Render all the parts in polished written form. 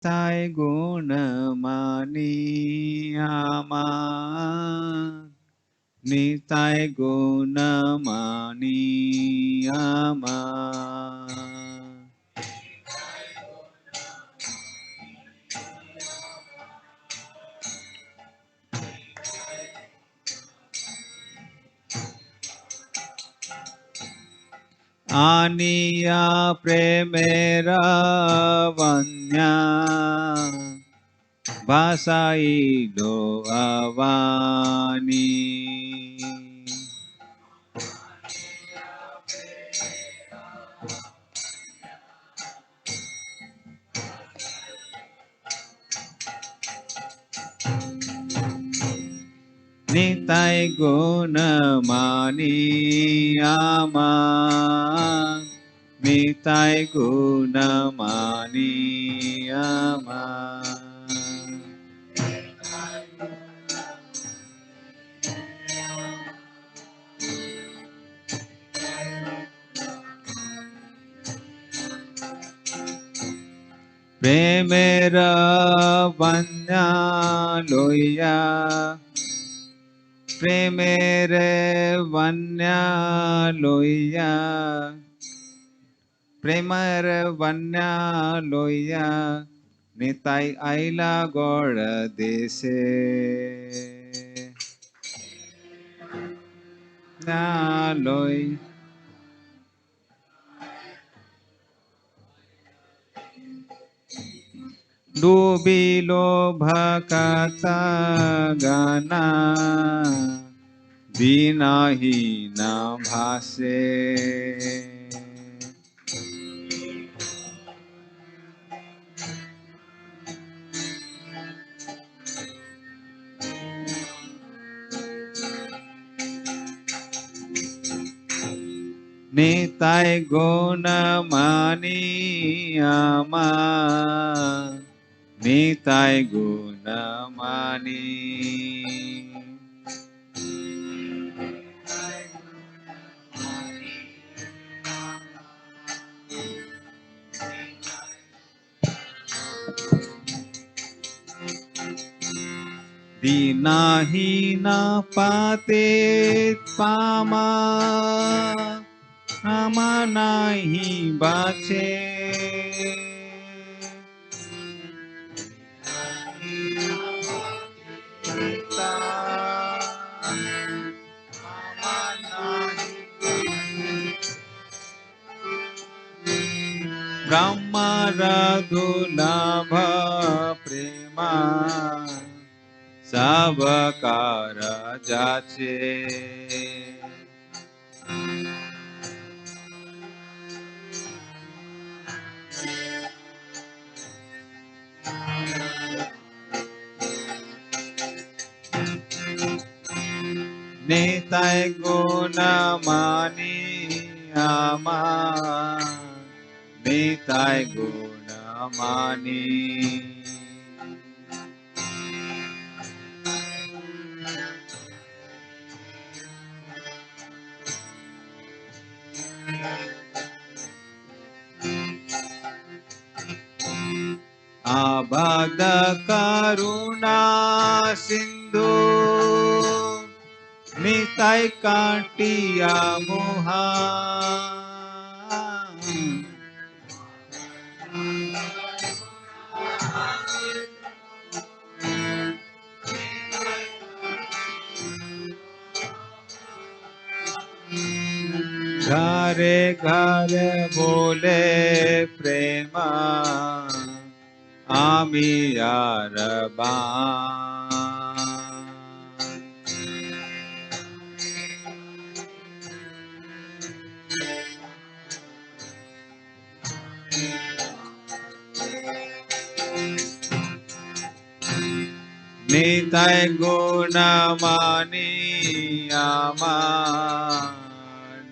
তাই গুণ মানি আমার নিতাই গুণ মানি আমার আনিয়া প্রেমের বন্যা ভাসাইল আবানি নিতাই গুণ মানি আমার নিতাই গুণ মানি আমার প্রেমের বন্যা লইয়া প্রেমের বন্যা লইয়া প্রেমের বন্যা লইয়া নিতাই আইলা গড় দেশে না লই ডুবিল ভকতা গানা বিনাহীন ভাসে নিতাই গুণ মানি আমার নিতাই গুণ মানি দীনাহীন পাতে পামা আমা নাহি বাছে ব্রহ্মার দুর্লভ প্রেমা সবকার যাচে নিতাই গুণ মানি আমার নিতাই গুণ মানি আবাদ করুণা সিন্ধু নিতাই কাটিয়া মোহা ঘরে ঘরে বলে প্রেমা আমি আর বা নিতাই গুণ মানি আমার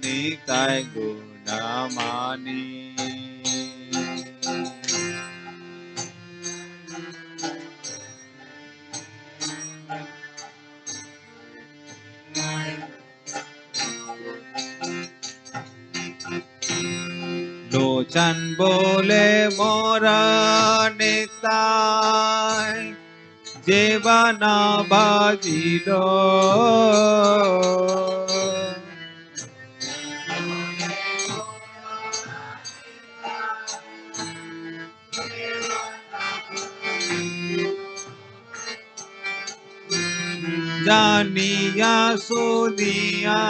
নিতাই গুণ মানি লোচন বলে মোরা নিতাই निताय जीवन बाजिलो जानिया सुनिया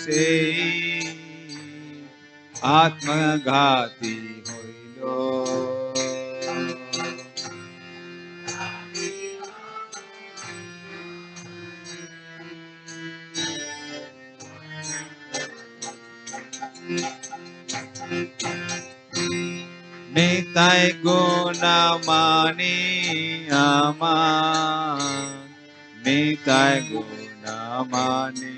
से आत्मघाती होइलो निताय गुणमानी आमान निताय गुणमानी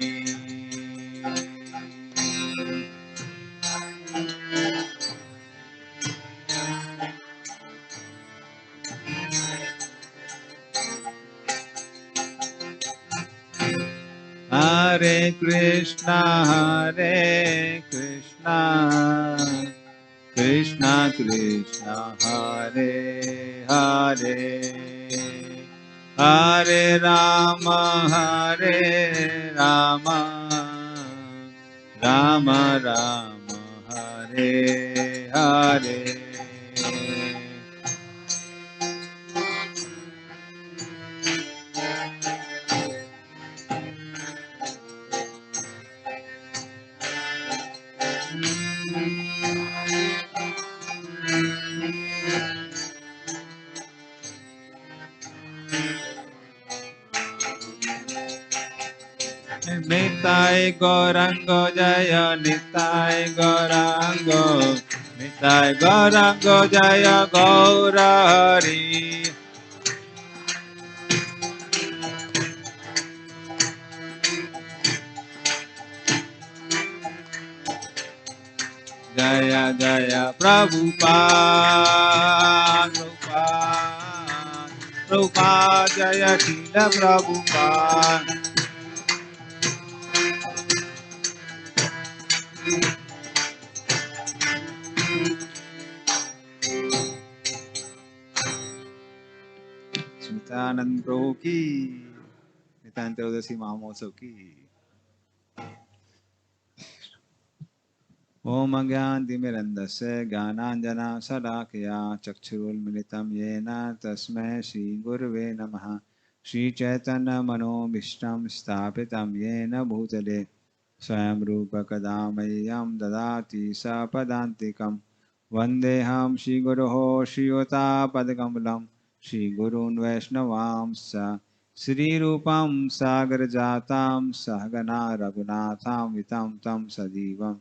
हरे कृष्णा कृष्णा कृष्णा हरे हरे हरे राम राम राम हरे हरे निताय गौरंग जय निताय गौरंग जय गौर हरि जय जय प्रभुपाद प्रभुपाद जय शील प्रभुपाद नित्यानंद प्रभु की नित्यानंद त्रयोदशी महामहोत्सव की ओम अज्ञानतिमिरन्धस्य ज्ञानाञ्जनशलाकया चक्षुरुन्मिलितं येन तस्मै श्रीगुरवे नमः श्रीचैतन्यमनोभीष्टं स्थापितं येन भूतले स्वयं रूपकदा मह्यं ददाति सपदान्तिकं वन्देऽहं श्रीगुरोः श्रीयुतापदकमलं श्रीगुरून् वैष्णवांश्च श्रीरूपं सागरजातं सहगना रघुनाथान्वितं तं सजीवम्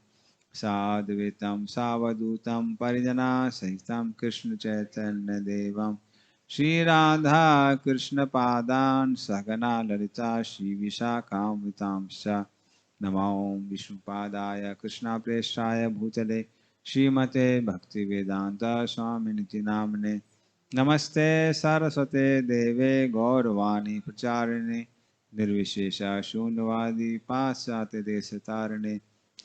साद्वैतं सावधूतं परिजनसहितं कृष्णचैतन्यदेवं श्रीराधा कृष्णपादान् सहगना ललिता श्रीविशाखान्वितांश्च नमो विष्णुपादाय कृष्णप्रेष्ठाय भूतले श्रीमते भक्तिवेदान्त स्वामिनिति नाम्ने नमस्ते सरस्वते देवे गौरवाणी प्रचारिणे निर्विशेष शून्यवादी पाश्चात्यदेशतारिणे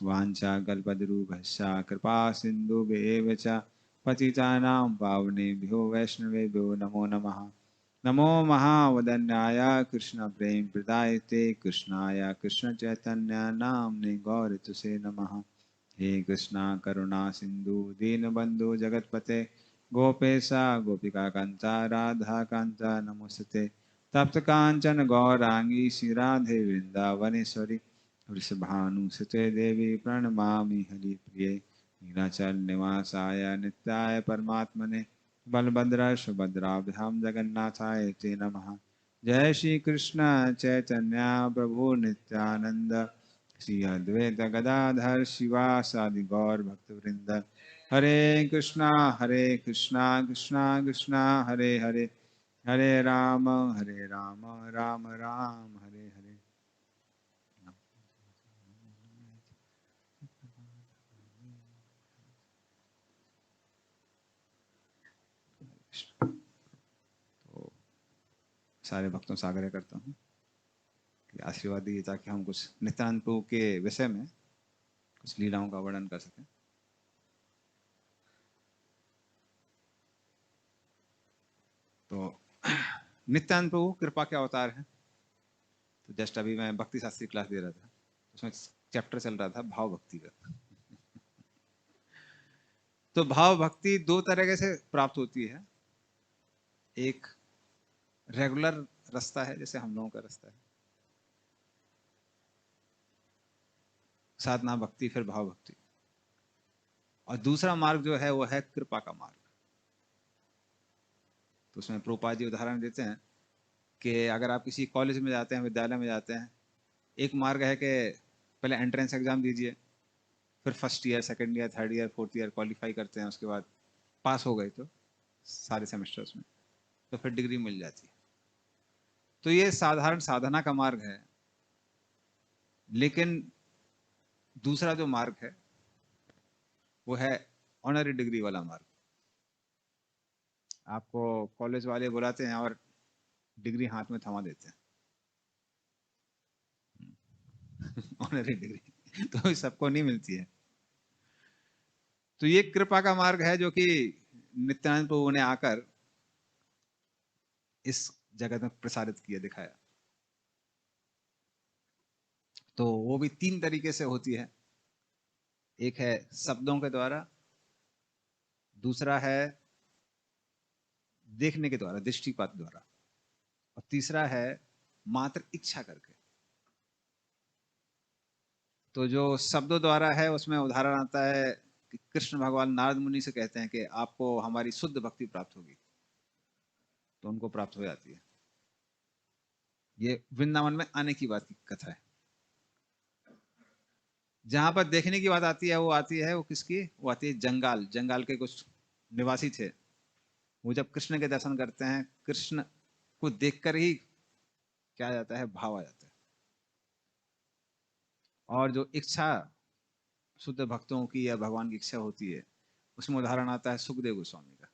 वाञ्छाकल्पतरुभ्यश्च कृपा सिन्धुभ्येव च पतितानां पावनेभ्यो वैष्णवेभ्यो नमो नमः नमो महावदन्याय कृष्णप्रेमप्रदायते कृष्णाय कृष्णचैतन्य नाम्ने गौरतुसे नमः हे कृष्णा करुणा सिन्धु दीनबन्धु जगत्पते गोपेशा गोपिकान्ता राधाकान्ता नमोस्तुते तप्तकाञ्चन गौराङ्गी श्रीराधे वृन्दावनेश्वरी वृषभानुसुते देवी प्रणमामि हरिप्रिये नीलाचल निवासाय नित्याय परमात्मने बलभद्र सुभद्राभ्यां जगन्नाथाय ते नमः जय श्री कृष्ण चैतन्य प्रभु नित्यानंद श्री अद्वैत गदाधर शिवासादि गौर भक्तवृंद हरे कृष्णा कृष्णा कृष्णा हरे हरे हरे राम राम राम हरे हरे तो सारे भक्तों से आग्रह करता हूँ कि आशीर्वाद दीजिए ताकि हम कुछ नित्यानंद प्रभु के विषय में कुछ लीलाओं का वर्णन कर सकें। तो नित्यानंद प्रभु कृपा के अवतार है। तो जस्ट अभी मैं भक्ति शास्त्री क्लास दे रहा था, उसमें चैप्टर चल रहा था भाव भक्ति का। तो भाव भक्ति दो तरीके से प्राप्त होती है। एक रेगुलर रास्ता है, जैसे हम लोगों का रास्ता है, साधना भक्ति फिर भाव भक्ति। और दूसरा मार्ग जो है वो है कृपा का मार्ग। तो उसमें प्रभुपाद जी उदाहरण देते हैं कि अगर आप किसी कॉलेज में जाते हैं, विद्यालय में जाते हैं, एक मार्ग है कि पहले एंट्रेंस एग्जाम दीजिए, फिर first year, second year, third year, fourth year qualify करते हैं, उसके बाद पास हो गए तो सारे सेमेस्टर्स में, तो फिर डिग्री मिल जाती है। तो ये साधारण साधना का मार्ग है। लेकिन दूसरा जो मार्ग है वो है ऑनरी डिग्री वाला मार्ग। आपको कॉलेज वाले बुलाते हैं और डिग्री हाथ में थमा देते हैं। ऑनरी डिग्री तो सबको नहीं मिलती है। तो ये कृपा का मार्ग है जो कि नित्यानंद प्रभु ने आकर इस जगत में प्रसारित किया, दिखाया। तो वो भी तीन तरीके से होती है। एक है शब्दों के द्वारा, दूसरा है देखने के द्वारा, दृष्टिपात द्वारा, और तीसरा है मात्र इच्छा करके। तो जो शब्दों द्वारा है उसमें उदाहरण आता है कि कृष्ण भगवान नारद मुनि से कहते हैं कि आपको हमारी शुद्ध भक्ति प्राप्त होगी, तो उनको प्राप्त हो जाती है। ये वृंदावन में आने की बात की कथा है। जहां पर देखने की बात आती है वो आती है, वो किसकी, वो आती है जंगाल। जंगाल के कुछ निवासी थे, वो जब कृष्ण के दर्शन करते हैं, कृष्ण को देखकर ही क्या आ जाता है, भाव आ जाता है। और जो इच्छा शुद्ध भक्तों की या भगवान की इच्छा होती है, उसमें उदाहरण आता है सुखदेव गोस्वामी का।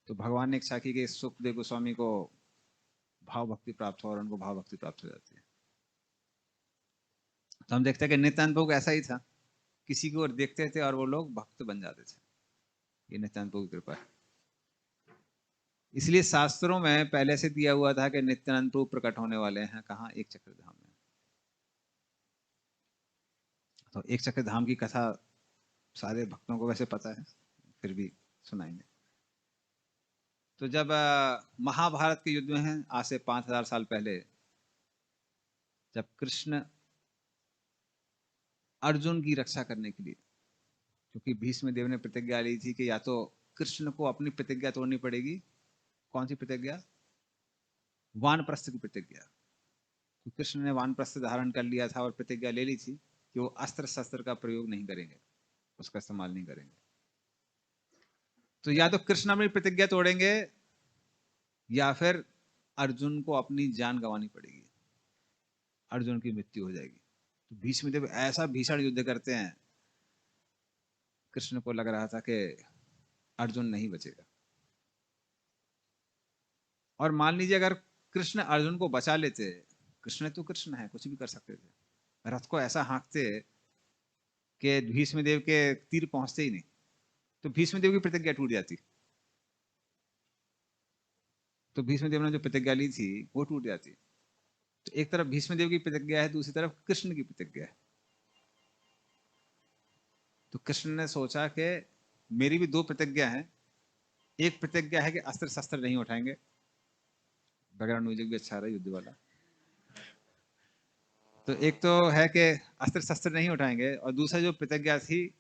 तो भगवान ने इच्छा की कि सुखदेव गोस्वामी को भाव भक्ति प्राप्त हो, और उनको भाव भक्ति प्राप्त हो जाती है। तो हम देखते हैं कि नित्यानंद प्रभु ऐसा ही था, किसी की ओर देखते थे और वो लोग भक्त बन जाते थे। ये नित्यानंद प्रभु की कृपा है। इसलिए शास्त्रों में पहले से दिया हुआ था कि नित्यानंद प्रभु प्रकट होने वाले हैं कहाँ, एक चक्रधाम में। तो एक चक्रधाम की कथा सारे भक्तों को वैसे पता है, फिर भी सुनाएंगे। तो जब महाभारत के युद्ध में है, आज से 5000 साल पहले, जब कृष्ण अर्जुन की रक्षा करने के लिए, क्योंकि भीष्म देव ने प्रतिज्ञा ली थी कि या तो कृष्ण को अपनी प्रतिज्ञा तोड़नी पड़ेगी। कौन सी प्रतिज्ञा? वानप्रस्थ की प्रतिज्ञा। तो कृष्ण ने वानप्रस्थ धारण कर लिया था और प्रतिज्ञा ले ली थी कि वो अस्त्र शस्त्र का प्रयोग नहीं करेंगे, उसका इस्तेमाल नहीं करेंगे। तो या तो कृष्ण अपनी प्रतिज्ञा तोड़ेंगे, या फिर अर्जुन को अपनी जान गंवानी पड़ेगी, अर्जुन की मृत्यु हो जाएगी। तो भीष्म देव ऐसा भीषण युद्ध करते हैं, कृष्ण को लग रहा था कि अर्जुन नहीं बचेगा। और मान लीजिए अगर कृष्ण अर्जुन को बचा लेते, कृष्ण तो कृष्ण है, कुछ भी कर सकते थे, रथ को ऐसा हाँकते कि भीष्म देव के तीर पहुंचते ही नहीं, तो भीष्म देव की प्रतिज्ञा टूट जाती। तो भीष्म देव ने जो प्रतिज्ञा ली थी वो टूट जाती। तो एक तरफ भीष्म देव की प्रतिज्ञा है, दूसरी तरफ कृष्ण की प्रतिज्ञा है। तो कृष्ण ने सोचा कि मेरी भी दो प्रतिज्ञा है। एक प्रतिज्ञा है कि अस्त्र शस्त्र नहीं उठाएंगे, बैकग्राउंड म्यूजिक भी अच्छा रहा युद्ध वाला। तो एक तो है कि अस्त्र शस्त्र नहीं उठाएंगे, और दूसरा जो प्रतिज्ञा थी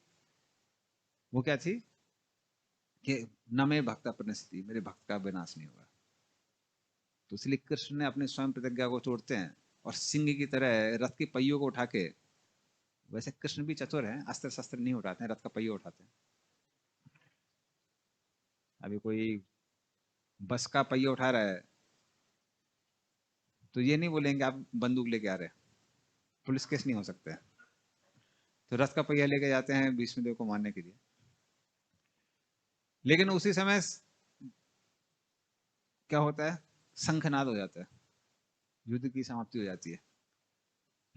वो क्या थी कि न मैं भक्त अपने, मेरे भक्त का विनाश नहीं होगा। तो इसलिए कृष्ण ने अपने स्वयं प्रतिज्ञा को तोड़ते हैं, और सिंह की तरह रथ के पहियों को उठा के, वैसे कृष्ण भी चतुर हैं, अस्त्र शस्त्र नहीं उठाते हैं, रथ का पहिया उठाते हैं। अभी कोई बस का पहिया उठा रहा है तो ये नहीं बोलेंगे आप बंदूक लेके आ रहे हैं, पुलिस केस नहीं हो सकता है। तो रथ का पहिया लेके जाते हैं भीष्म देव को मारने के लिए। लेकिन उसी समय क्या होता है, शंखनाद हो जाता है, युद्ध की समाप्ति हो जाती है।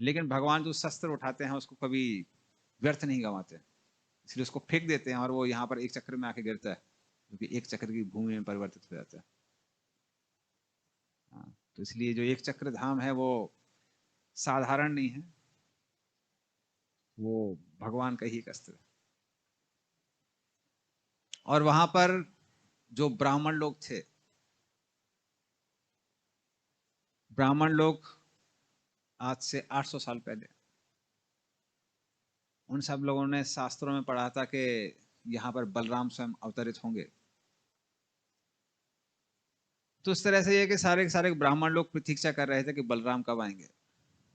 लेकिन भगवान जो शस्त्र उठाते हैं उसको कभी व्यर्थ नहीं गंवाते, इसलिए उसको फेंक देते हैं और वो यहाँ पर एक चक्र में आके गिरता है, क्योंकि एक चक्र की भूमि में परिवर्तित हो जाता है। हाँ, तो इसलिए जो एक चक्र धाम है वो साधारण नहीं है, वो भगवान का ही एक अस्त्र है। और वहां पर जो ब्राह्मण लोग थे, ब्राह्मण लोग आज से 800 साल पहले, उन सब लोगों ने शास्त्रों में पढ़ा था कि यहाँ पर बलराम स्वयं अवतरित होंगे। तो इस तरह से ये कि सारे के सारे ब्राह्मण लोग प्रतीक्षा कर रहे थे कि बलराम कब आएंगे।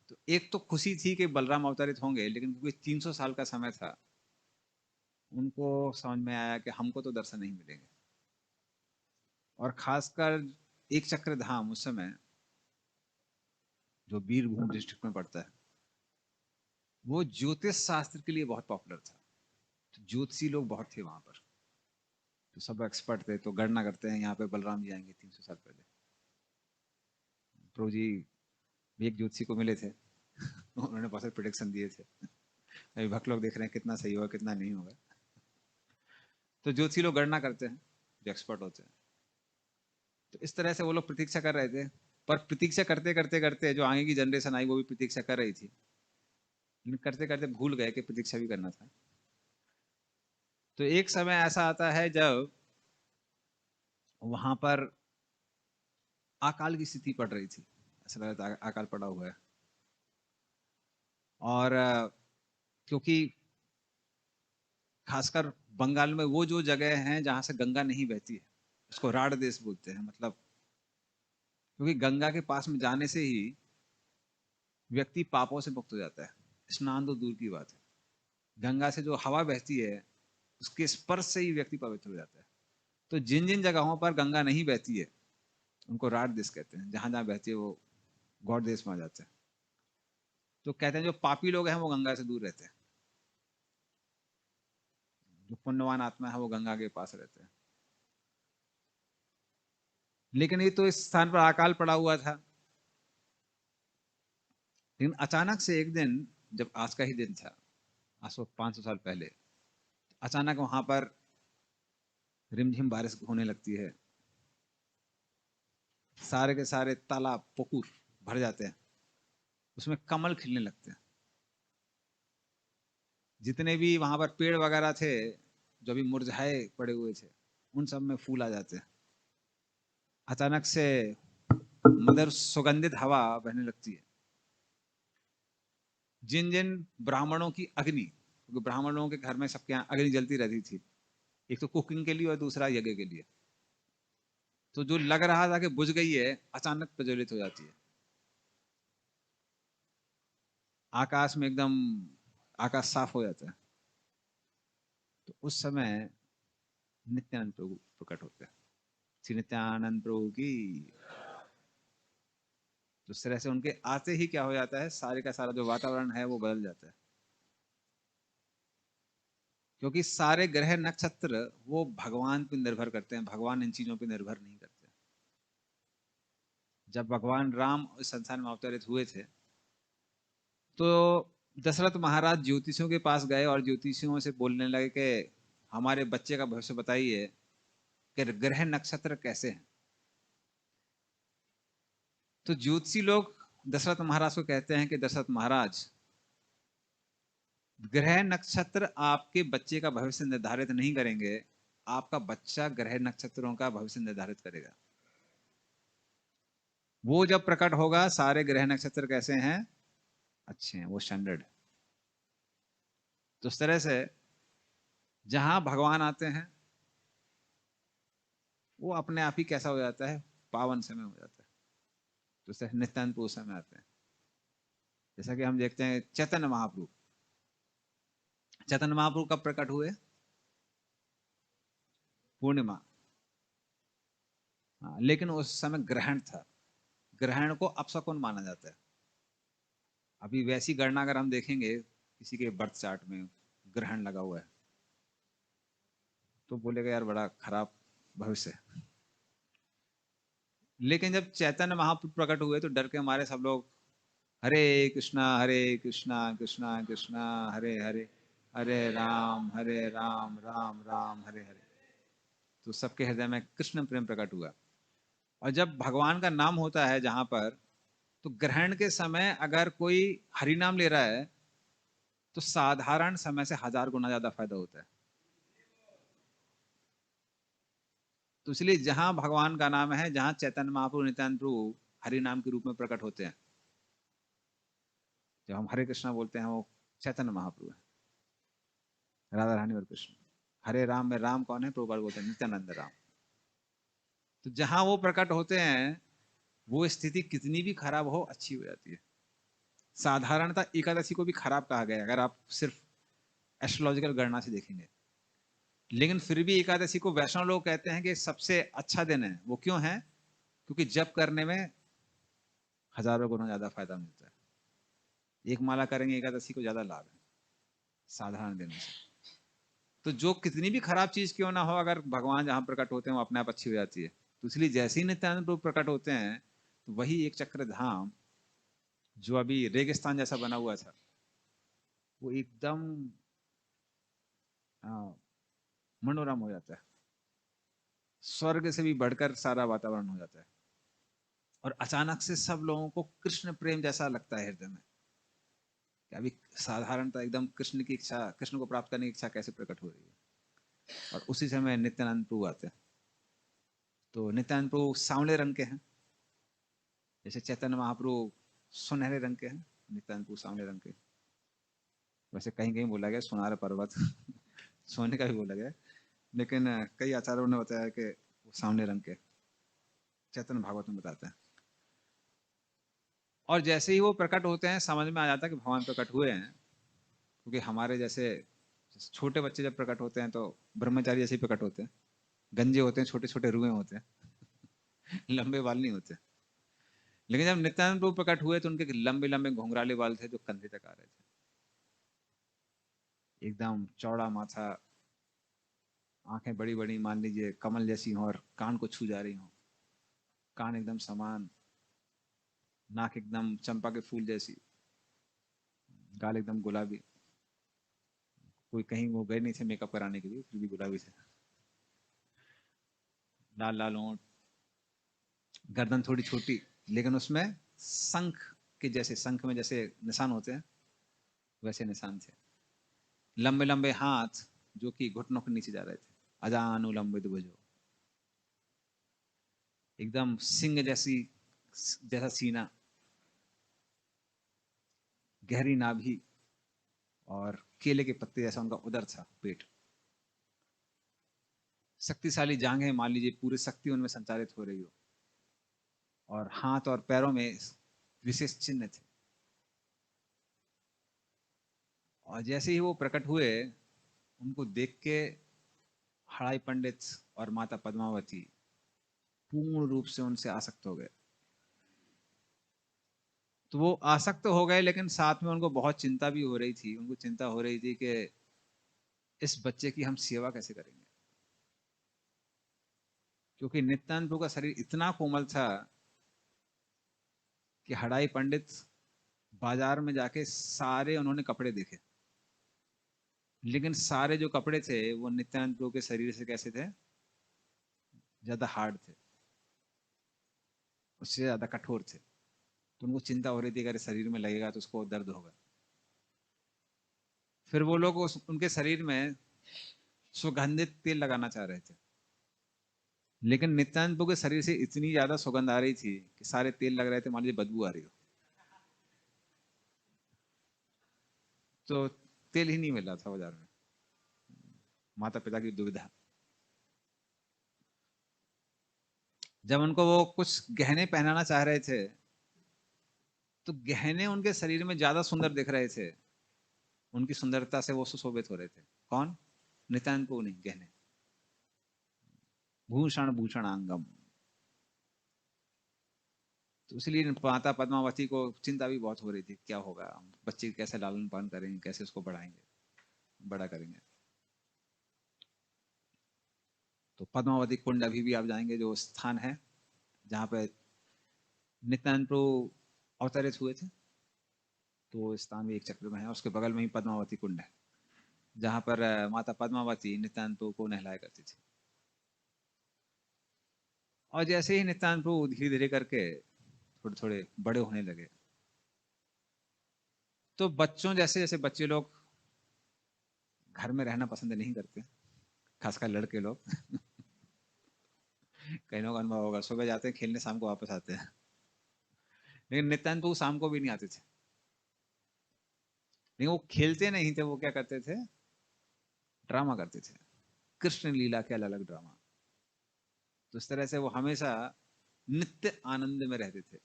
तो एक तो खुशी थी कि बलराम अवतरित होंगे, लेकिन क्योंकि 300 साल का समय था, उनको समझ में आया कि हमको तो दर्शन नहीं मिलेंगे। और खासकर एक चक्र धाम उस समय, जो बीरभूम डिस्ट्रिक्ट में पड़ता है, वो ज्योतिष शास्त्र के लिए बहुत पॉपुलर था। तो ज्योतिषी लोग बहुत थे वहां पर, तो सब एक्सपर्ट थे। तो गणना करते हैं यहाँ पे बलराम जी आएंगे 300 साल पहले। प्रभु जी भी एक ज्योतिषी को मिले थे उन्होंने बहुत सारे प्रिडिक्शन दिए थे। अभी भक्त लोग देख रहे हैं कितना सही होगा कितना नहीं होगा। तो ज्योतिषी लोग गणना करते हैं, जो एक्सपर्ट होते हैं। तो इस तरह से वो लोग प्रतीक्षा कर रहे थे। पर प्रतीक्षा करते करते करते जो आगे की जनरेशन आई वो भी प्रतीक्षा कर रही थी, लेकिन करते करते भूल गए कि प्रतीक्षा भी करना था। तो एक समय ऐसा आता है जब वहां पर अकाल की स्थिति पड़ रही थी। ऐसा लग रहा था अकाल पड़ा हुआ है। और क्योंकि खासकर बंगाल में वो जो जगह है जहां से गंगा नहीं बहती है, उसको राढ़ देश बोलते हैं। मतलब क्योंकि गंगा के पास में जाने से ही व्यक्ति पापों से मुक्त हो जाता है। स्नान तो दूर की बात है, गंगा से जो हवा बहती है उसके स्पर्श से ही व्यक्ति पवित्र हो जाता है। तो जिन जिन जगहों पर गंगा नहीं बहती है उनको राढ़ देश कहते हैं। जहां जहां बहती है वो गौड़ देश में आ जाते हैं। तो कहते हैं जो पापी लोग हैं वो गंगा से दूर रहते हैं, जो पुण्यवान आत्मा है वो गंगा के पास रहते हैं। लेकिन ये तो इस स्थान पर अकाल पड़ा हुआ था। लेकिन अचानक से एक दिन, जब आज का ही दिन था, आज से 500 साल पहले, अचानक वहां पर रिमझिम बारिश होने लगती है। सारे के सारे तालाब पुकुर भर जाते हैं, उसमें कमल खिलने लगते हैं। जितने भी वहां पर पेड़ वगैरह थे जो अभी मुरझाए पड़े हुए थे, उन सब में फूल आ जाते हैं। अचानक से मधुर सुगंधित हवा बहने लगती है। जिन जिन ब्राह्मणों की अग्नि, क्योंकि ब्राह्मणों के घर में सबके यहाँ अग्नि जलती रहती थी, एक तो कुकिंग के लिए और दूसरा यज्ञ के लिए। तो जो लग रहा था कि बुझ गई है, अचानक प्रज्वलित हो जाती है। आकाश में एकदम, आकाश साफ हो जाता है। तो उस समय नित्यानंद प्रभु प्रकट होते हैं। श्री नित्यानंद प्रभु की। तो इस तरह से उनके आते ही क्या हो जाता है, सारे का सारा जो वातावरण है वो बदल जाता है। क्योंकि सारे ग्रह नक्षत्र वो भगवान पे निर्भर करते हैं, भगवान इन चीजों पे निर्भर नहीं करते। जब भगवान राम इस संसार में अवतरित हुए थे, तो दशरथ महाराज ज्योतिषियों के पास गए और ज्योतिषियों से बोलने लगे कि हमारे बच्चे का भविष्य बताइए कि ग्रह नक्षत्र कैसे हैं। तो ज्योतिषी लोग दशरथ महाराज को कहते हैं कि दशरथ महाराज, ग्रह नक्षत्र आपके बच्चे का भविष्य निर्धारित नहीं करेंगे, आपका बच्चा ग्रह नक्षत्रों का भविष्य निर्धारित करेगा। वो जब प्रकट होगा, सारे ग्रह नक्षत्र कैसे हैं, अच्छे हैं, वो स्टैंडर्ड। तो इस तरह से जहां भगवान आते हैं वो अपने आप ही कैसा हो जाता है, पावन समय हो जाता है। तो इस तरह नित्यानंद पुरुष समय आते हैं। जैसा कि हम देखते हैं चैतन्य महाप्रभु, चैतन्य महाप्रभु कब प्रकट हुए, पूर्णिमा। हाँ, लेकिन उस समय ग्रहण था। ग्रहण को अपशकुन माना जाता है। अभी वैसी गणना अगर हम देखेंगे किसी के बर्थ चार्ट में ग्रहण लगा हुआ है, तो बोलेगा यार बड़ा खराब भविष्य है। लेकिन जब चैतन्य महाप्रभु प्रकट हुए तो डर के मारे सब लोग हरे कृष्णा कृष्णा कृष्णा हरे हरे, हरे राम राम राम हरे हरे। तो सबके हृदय में कृष्ण प्रेम प्रकट हुआ। और जब भगवान का नाम होता है जहां पर, तो ग्रहण के समय अगर कोई हरि नाम ले रहा है तो साधारण समय से 1000 गुना ज्यादा फायदा होता है। तो इसलिए जहां भगवान का नाम है, जहां चैतन्य महाप्रभु नित्यानंद प्रभु हरि नाम के रूप में प्रकट होते हैं, जब हम हरे कृष्णा बोलते हैं वो चैतन्य महाप्रभु है, राधा रानी और कृष्ण। हरे राम में राम कौन है? प्रभुपाद बोलते हैं नित्यानंद राम। तो जहां वो प्रकट होते हैं, वो स्थिति कितनी भी खराब हो अच्छी हो जाती है। साधारणतः एकादशी को भी खराब कहा गया है, अगर आप सिर्फ एस्ट्रोलॉजिकल गणना से देखेंगे। लेकिन फिर भी एकादशी को वैष्णव लोग कहते हैं कि सबसे अच्छा दिन है। वो क्यों है? क्योंकि जप करने में 1000 गुना ज्यादा फायदा मिलता है। एक माला करेंगे एकादशी को ज्यादा लाभ है साधारण दिनों से। तो जो कितनी भी खराब चीज क्यों ना हो, अगर भगवान जहां प्रकट होते हैं वो अपने आप अच्छी हो जाती है। तो इसलिए जैसे ही नित्यानंद प्रभु प्रकट होते हैं, तो वही एक चक्र धाम जो अभी रेगिस्तान जैसा बना हुआ था, वो एकदम मनोरम हो जाता है। स्वर्ग से भी बढ़कर सारा वातावरण हो जाता है। और अचानक से सब लोगों को कृष्ण प्रेम जैसा लगता है हृदय में, कि अभी साधारणतः एकदम कृष्ण की इच्छा, कृष्ण को प्राप्त करने की इच्छा कैसे प्रकट हो रही है। और उसी समय नित्यानंद प्रभु आते हैं। तो नित्यानंद प्रभु सांवले रंग के हैं, जैसे चैतन्य महाप्रभु सुनहरे रंग के हैं, नित्यानंद प्रभु सांवले रंग के। वैसे कहीं कहीं बोला गया सुनार पर्वत सोने का भी बोला गया, लेकिन कई आचार्यों ने बताया कि वो सांवले रंग के, चैतन्य भागवत में बताते हैं। और जैसे ही वो प्रकट होते हैं, समझ में आ जाता है कि भगवान प्रकट हुए हैं। क्योंकि हमारे जैसे छोटे बच्चे जब प्रकट होते हैं तो ब्रह्मचारी जैसे ही प्रकट होते हैं, गंजे होते हैं, छोटे छोटे रुए होते हैं लंबे बाल नहीं होते। लेकिन जब नित्यानंद प्रभु प्रकट हुए तो उनके लंबे लंबे घुंघराले बाल थे जो कंधे तक आ रहे थे, एकदम चौड़ा माथा, आंखें बड़ी बड़ी, मान लीजिए कमल जैसी हो, और कान को छू जा रही हो, कान एकदम समान, नाक एकदम चंपा के फूल जैसी, गाल एकदम गुलाबी। कोई कहीं वो गए नहीं थे मेकअप कराने के लिए, फिर भी गुलाबी थे। लाल लाल होंठ, गर्दन थोड़ी छोटी, लेकिन उसमें शंख के जैसे, शंख में जैसे निशान होते हैं वैसे निशान थे। लंबे लंबे हाथ जो कि घुटनों के नीचे जा रहे थे, अजानुलंबित भुजो, एकदम सिंह जैसी, जैसा सीना, गहरी नाभि, और केले के पत्ते जैसा उनका उदर था, पेट। शक्तिशाली जांघें, मान लीजिए पूरी शक्ति उनमें संचालित हो रही हो। और हाथ और पैरों में विशेष चिन्ह थे। और जैसे ही वो प्रकट हुए, उनको देख के हड़ाई पंडित और माता पद्मावती पूर्ण रूप से उनसे आसक्त हो गए। तो वो आसक्त हो गए, लेकिन साथ में उनको बहुत चिंता भी हो रही थी। उनको चिंता हो रही थी कि इस बच्चे की हम सेवा कैसे करेंगे। क्योंकि नित्यानंद प्रभु का शरीर इतना कोमल था कि हड़ाई पंडित बाजार में जाके सारे उन्होंने कपड़े देखे, लेकिन सारे जो कपड़े थे वो नित्यानंद प्रभु के शरीर से कैसे थे? ज्यादा हार्ड थे, उससे ज्यादा कठोर थे। तो उनको चिंता हो रही थी अगर शरीर में लगेगा तो उसको दर्द होगा। फिर वो लोग उनके शरीर में सुगंधित तेल लगाना चाह रहे थे, लेकिन नित्यानंद प्रभु के शरीर से इतनी ज्यादा सुगंध आ रही थी कि सारे तेल लग रहे थे, मान लीजिए बदबू आ रही हो, तो तेल ही नहीं मिल रहा था बाजार में। माता पिता की दुविधा। जब उनको वो कुछ गहने पहनाना चाह रहे थे, तो गहने उनके शरीर में ज्यादा सुंदर दिख रहे थे, उनकी सुंदरता से वो सुशोभित हो रहे थे। कौन? नित्यानंद प्रभु नहीं, गहने। भूषण भूषणांगम। तो इसलिए माता पद्मावती को चिंता भी बहुत हो रही थी, क्या होगा, बच्चे की कैसे लालन पालन करेंगे, कैसे उसको बढ़ाएंगे, बड़ा करेंगे। तो पद्मावती कुंड अभी भी आप जाएंगे, जो स्थान है जहाँ पे नित्यानंद प्रभु अवतरित हुए थे, तो वो स्थान भी एक चक्र में है। उसके बगल में ही पद्मावती कुंड है, जहाँ पर माता पद्मावती नित्यानंद प्रभु को नहलाया करती थी। और जैसे ही नित्यानंद प्रभु धीरे धीरे करके थोड़े थोड़े बड़े होने लगे, तो बच्चों जैसे जैसे बच्चे लोग घर में रहना पसंद नहीं करते, खासकर लड़के लोग कई लोग अनुभव होगा, सुबह जाते हैं खेलने, शाम को वापस आते हैं। लेकिन नित्यानंद प्रभु शाम को भी नहीं आते थे। लेकिन वो खेलते नहीं थे, वो क्या करते थे, ड्रामा करते थे, कृष्ण लीला के अलग अलग ड्रामा। तो इस तरह से वो हमेशा नित्य आनंद में रहते थे,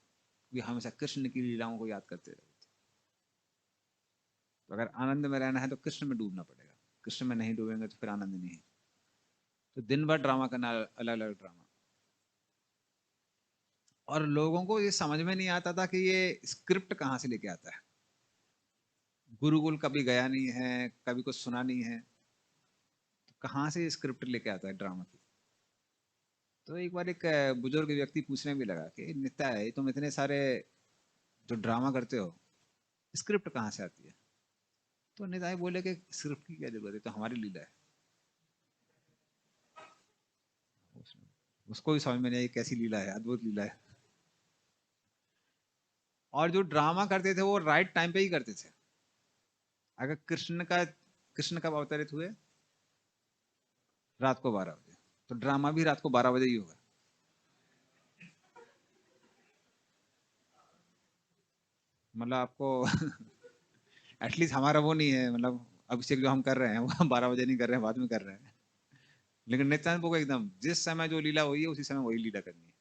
वे हमेशा कृष्ण की लीलाओं को याद करते रहते थे। तो अगर आनंद में रहना है तो कृष्ण में डूबना पड़ेगा, कृष्ण में नहीं डूबेंगे तो फिर आनंद नहीं है। तो दिन भर ड्रामा करना, अलग अलग ड्रामा। और लोगों को ये समझ में नहीं आता था कि ये स्क्रिप्ट कहाँ से लेके आता है। गुरुकुल कभी गया नहीं है, कभी कुछ सुना नहीं है, तो कहाँ से स्क्रिप्ट लेके आता है ड्रामा की। तो एक बार एक बुजुर्ग व्यक्ति पूछने भी लगा कि नित्या है, तुम इतने सारे जो ड्रामा करते हो, स्क्रिप्ट कहाँ से आती है? तो निताई बोले कि स्क्रिप्ट की क्या जरूरत है, तो हमारी लीला है। उसको भी समझ में नहीं आई कैसी लीला है, अद्भुत लीला है। और जो ड्रामा करते थे वो राइट टाइम पे ही करते थे। अगर कृष्ण कब अवतरित हुए? रात को 12 बजे। तो ड्रामा भी रात को 12 बजे ही होगा। मतलब आपको एटलीस्ट हमारा वो नहीं है, मतलब अभिषेक जो हम कर रहे हैं वो हम 12 बजे नहीं कर रहे हैं, बाद में कर रहे हैं। लेकिन नित्यानंद को एकदम जिस समय जो लीला हुई है उसी समय वही लीला करनी है।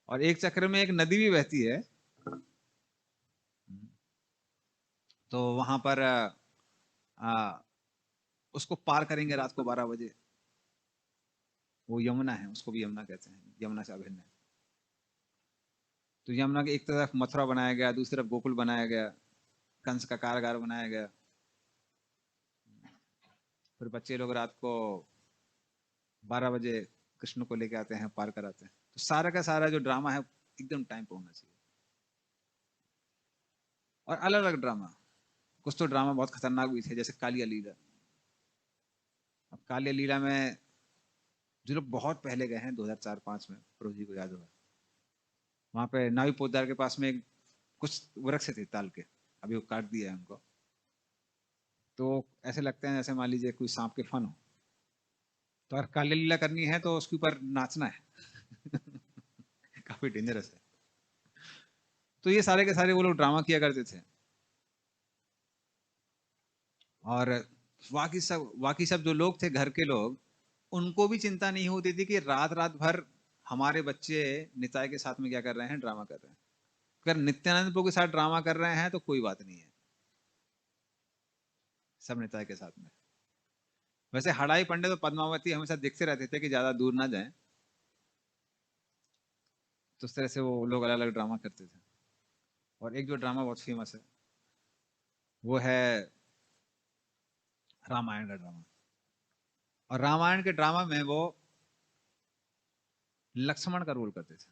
और एक चक्र में एक नदी भी बहती है, तो वहां पर आ, उसको पार करेंगे रात को 12 बजे। वो यमुना है, उसको भी यमुना कहते हैं, यमुना से अभिन्न है। तो यमुना के एक तरफ मथुरा बनाया गया, दूसरी तरफ गोकुल बनाया गया, कंस का कारागार बनाया गया। फिर बच्चे लोग रात को 12 बजे कृष्ण को लेके आते हैं, पार कराते हैं। तो सारा का सारा जो ड्रामा है एकदम टाइम पे होना चाहिए। और अलग अलग ड्रामा, कुछ तो ड्रामा बहुत खतरनाक भी थे, जैसे कालिया लीला। अब कालिया लीला में जो लोग बहुत पहले गए हैं, 2004-5 में, प्रभु जी को याद होगा, वहां पे नावी पोद्दार के पास में कुछ वृक्ष थे ताल के, अभी वो काट दिया है उनको। तो ऐसे लगते हैं जैसे मान लीजिए कोई सांप के फन हो। तो अगर कालिया लीला करनी है तो उसके ऊपर नाचना है काफी डेंजरस है। तो ये सारे के सारे वो लोग ड्रामा किया करते थे। और बाकी सब जो लोग थे, घर के लोग, उनको भी चिंता नहीं होती थी कि रात रात भर हमारे बच्चे निताय के साथ में क्या कर रहे हैं, ड्रामा कर रहे हैं। अगर नित्यानंद प्रभु के साथ ड्रामा कर रहे हैं तो कोई बात नहीं है, सब निताय के साथ में। वैसे हड़ाई पंडित और पद्मावती हमेशा देखते रहते थे कि ज्यादा दूर ना जाएं, तो उस तरह से वो लोग अलग अलग ड्रामा करते थे। और एक जो ड्रामा बहुत फेमस है वो है रामायण का ड्रामा। और रामायण के ड्रामा में वो लक्ष्मण का रोल करते थे।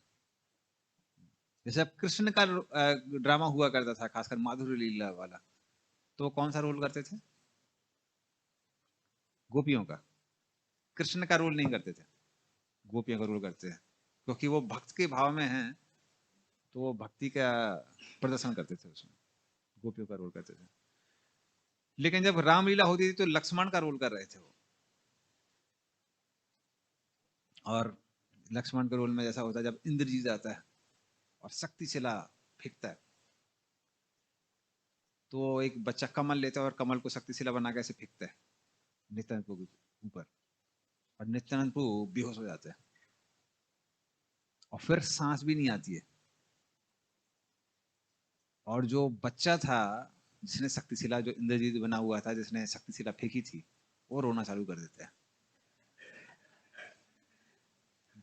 जैसे अब कृष्ण का ड्रामा हुआ करता था, खासकर माधुर्य लीला वाला, तो वो कौन सा रोल करते थे? गोपियों का। कृष्ण का रोल नहीं करते थे, गोपियों का रोल करते हैं, क्योंकि वो भक्त के भाव में हैं, तो वो भक्ति का प्रदर्शन करते थे उसमें, गोपियों का रोल करते थे। लेकिन जब रामलीला होती थी तो लक्ष्मण का रोल कर रहे थे वो। और लक्ष्मण के रोल में जैसा होता है, जब इंद्रजीत आता है और शक्ति शिला फेंकता है, तो एक बच्चा कमल लेता है और कमल को शक्ति शिला बना के ऐसे फेंकता है नित्यानंद प्रभु के ऊपर, और नित्यानंद प्रभु बेहोश हो जाते हैं। और फिर सांस भी नहीं आती है। और जो बच्चा था जिसने शक्तिशिला, जो इंद्रजीत बना हुआ था जिसने शक्तिशिला फेंकी थी, वो रोना चालू कर देता है।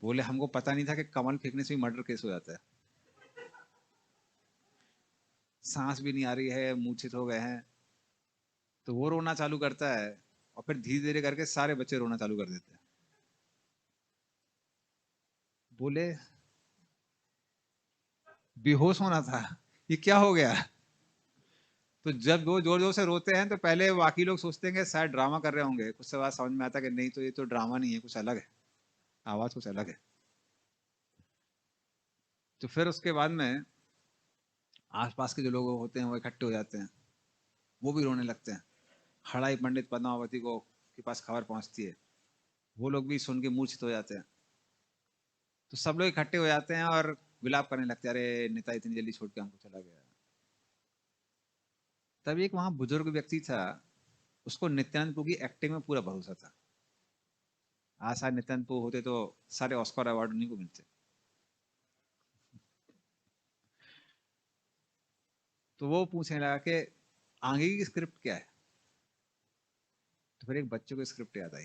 बोले हमको पता नहीं था कि कमल फेंकने से भी मर्डर केस हो जाता है। सांस भी नहीं आ रही है, मूर्छित हो गए हैं। तो वो रोना चालू करता है, और फिर धीरे धीरे करके सारे बच्चे रोना चालू कर देते हैं। बोले बेहोश होना था, ये क्या हो गया? तो जब वो जोर जोर से रोते हैं तो पहले बाकी लोग सोचते हैं कि शायद ड्रामा कर रहे होंगे, कुछ से बाद समझ में आता है कि नहीं, तो ये तो ड्रामा नहीं है, कुछ अलग है, आवाज कुछ अलग है। तो फिर उसके बाद में आसपास के जो लोग होते हैं वो इकट्ठे हो जाते हैं, वो भी रोने लगते हैं। हड़ाई पंडित पद्मावती को के पास खबर पहुंचती है, वो लोग भी सुन के मूर्छित हो जाते हैं। तो सब लोग इकट्ठे हो जाते हैं और विलाप करने लगते हैं, अरे नेता इतनी जल्दी छोड़ के हमको चला गया। तब एक वहां बुजुर्ग व्यक्ति था, उसको नित्यानंद प्रभु की एक्टिंग में पूरा भरोसा था। आज शायद नित्यानंद प्रभु होते तो सारे ऑस्कर अवार्ड उन्हीं को मिलते। तो वो पूछने लगा कि आगे की स्क्रिप्ट क्या है। तो फिर एक बच्चे को स्क्रिप्ट याद आई।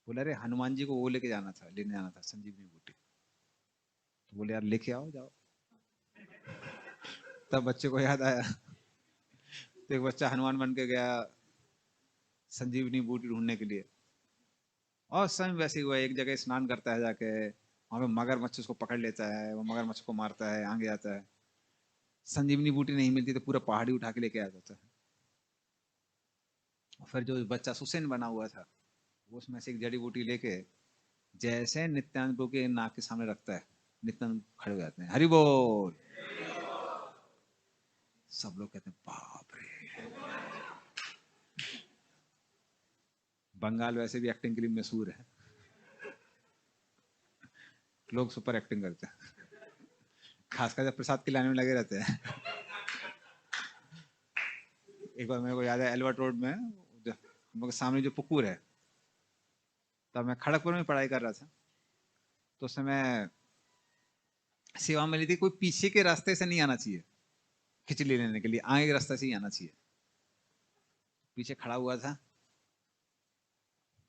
बोला अरे हनुमान जी को वो लेके जाना था, लेने जाना था संजीवनी बूटी। तो बोले यार लेके आओ, जाओ। तब बच्चे को याद आया। तो एक बच्चा हनुमान बन के गया संजीवनी बूटी ढूंढने के लिए। और समय वैसे ही हुआ, एक जगह स्नान करता है जाके, वहां पे मगरमच्छ उसको पकड़ लेता है, वो मगरमच्छ को मारता है, आगे आता है। संजीवनी बूटी नहीं मिलती तो पूरा पहाड़ी उठा के लेके आ जाता है। और फिर जो बच्चा सुसैन बना हुआ था, वो उसमें से एक जड़ी बूटी लेके जैसे नित्यानंद प्रभु के नाक के सामने रखता है, नित्यानंद खड़े हो जाते हैं, हरि बोल। सब लोग कहते हैं बाप रे। बंगाल वैसे भी एक्टिंग के लिए मशहूर है, लोग सुपर एक्टिंग करते हैं, खासकर जब प्रसाद खिलाने में लगे रहते हैं। एक बार मेरे को याद है एल्बर्ट रोड में, हम लोग के सामने जो पुकुर है, तब मैं खड़गपुर में पढ़ाई कर रहा था। तो उस समय सेवा मिली थी, कोई पीछे के रास्ते से नहीं आना चाहिए खिचड़ी लेने के लिए, आगे के रास्ते से ही आना चाहिए। पीछे खड़ा हुआ था,